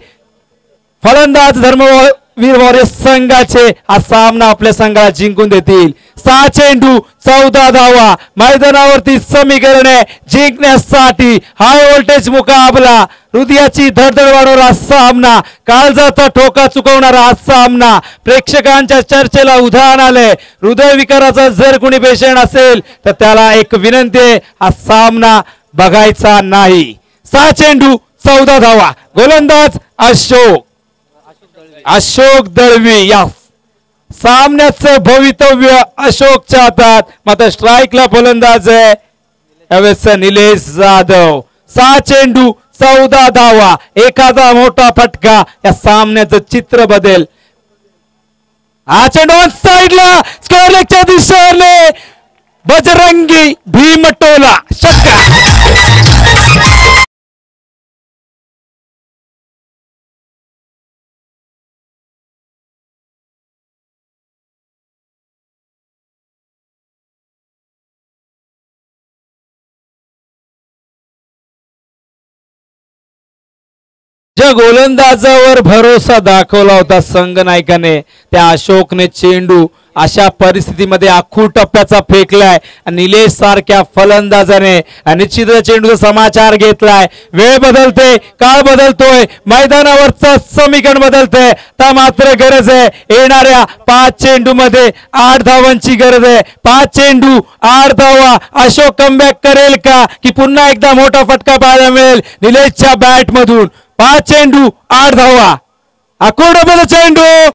फलंदाज धर्मवीर वॉरियर्स संघाचे हा सामना आपल्या संघाला जिंकून देतील. 6 चेंडू 14 धावा. मैदानावरती समीकरणे जिंकण्यासाठी हाय व्होल्टेज मुकाबला. हृदयाची धडधड वाढवणारा सामना, काळजाचा ठोका चुकवणारा हा सामना. प्रेक्षकांच्या चर्चेला उधाण आले. हृदयविकाराचा जर कोणी पेशंट असेल तर त्याला एक विनंती आहे, हा सामना बघायचा नाही. 6 चेंडू 14 धावा. गोलंदाज अशोक दळवी. या सामन्याचं भवितव्य अशोकच्या हातात. मात्र स्ट्राईकला फलंदाज आहे यावेळेस निलेश जाधव. 6 चेंडू 14 धावा. एखादा मोठा फटका या सामन्याचं चित्र बदल. हा चेंडू ऑन साइडला स्क्वेअर लेगच्या दिशेने बजरंगी भीमटोला षटकार. ज्या गोलंदाजावर भरोसा दाखवला होता संघनायकाने, त्या अशोकने चेंडू अशा परिस्थितीमध्ये आखूड टप्प्याचा फेकलाय. निलेश सारख्या फलंदाजाने निश्चित चेंडूचा समाचार घेतलाय. वेळ बदलते, काळ बदलतोय, मैदानावरचं समीकरण बदलतंय. तर मात्र गरज आहे येणाऱ्या 5 चेंडू मध्ये 8 धावांची गरज आहे. 5 चेंडू 8 धावा. अशोक कमबॅक करेल का? की पुन्हा एकदा मोठा फटका पाहायला मिळेल निलेशच्या बॅट मधून. 5 चेंडू 8 धावा. आखूड चेंडू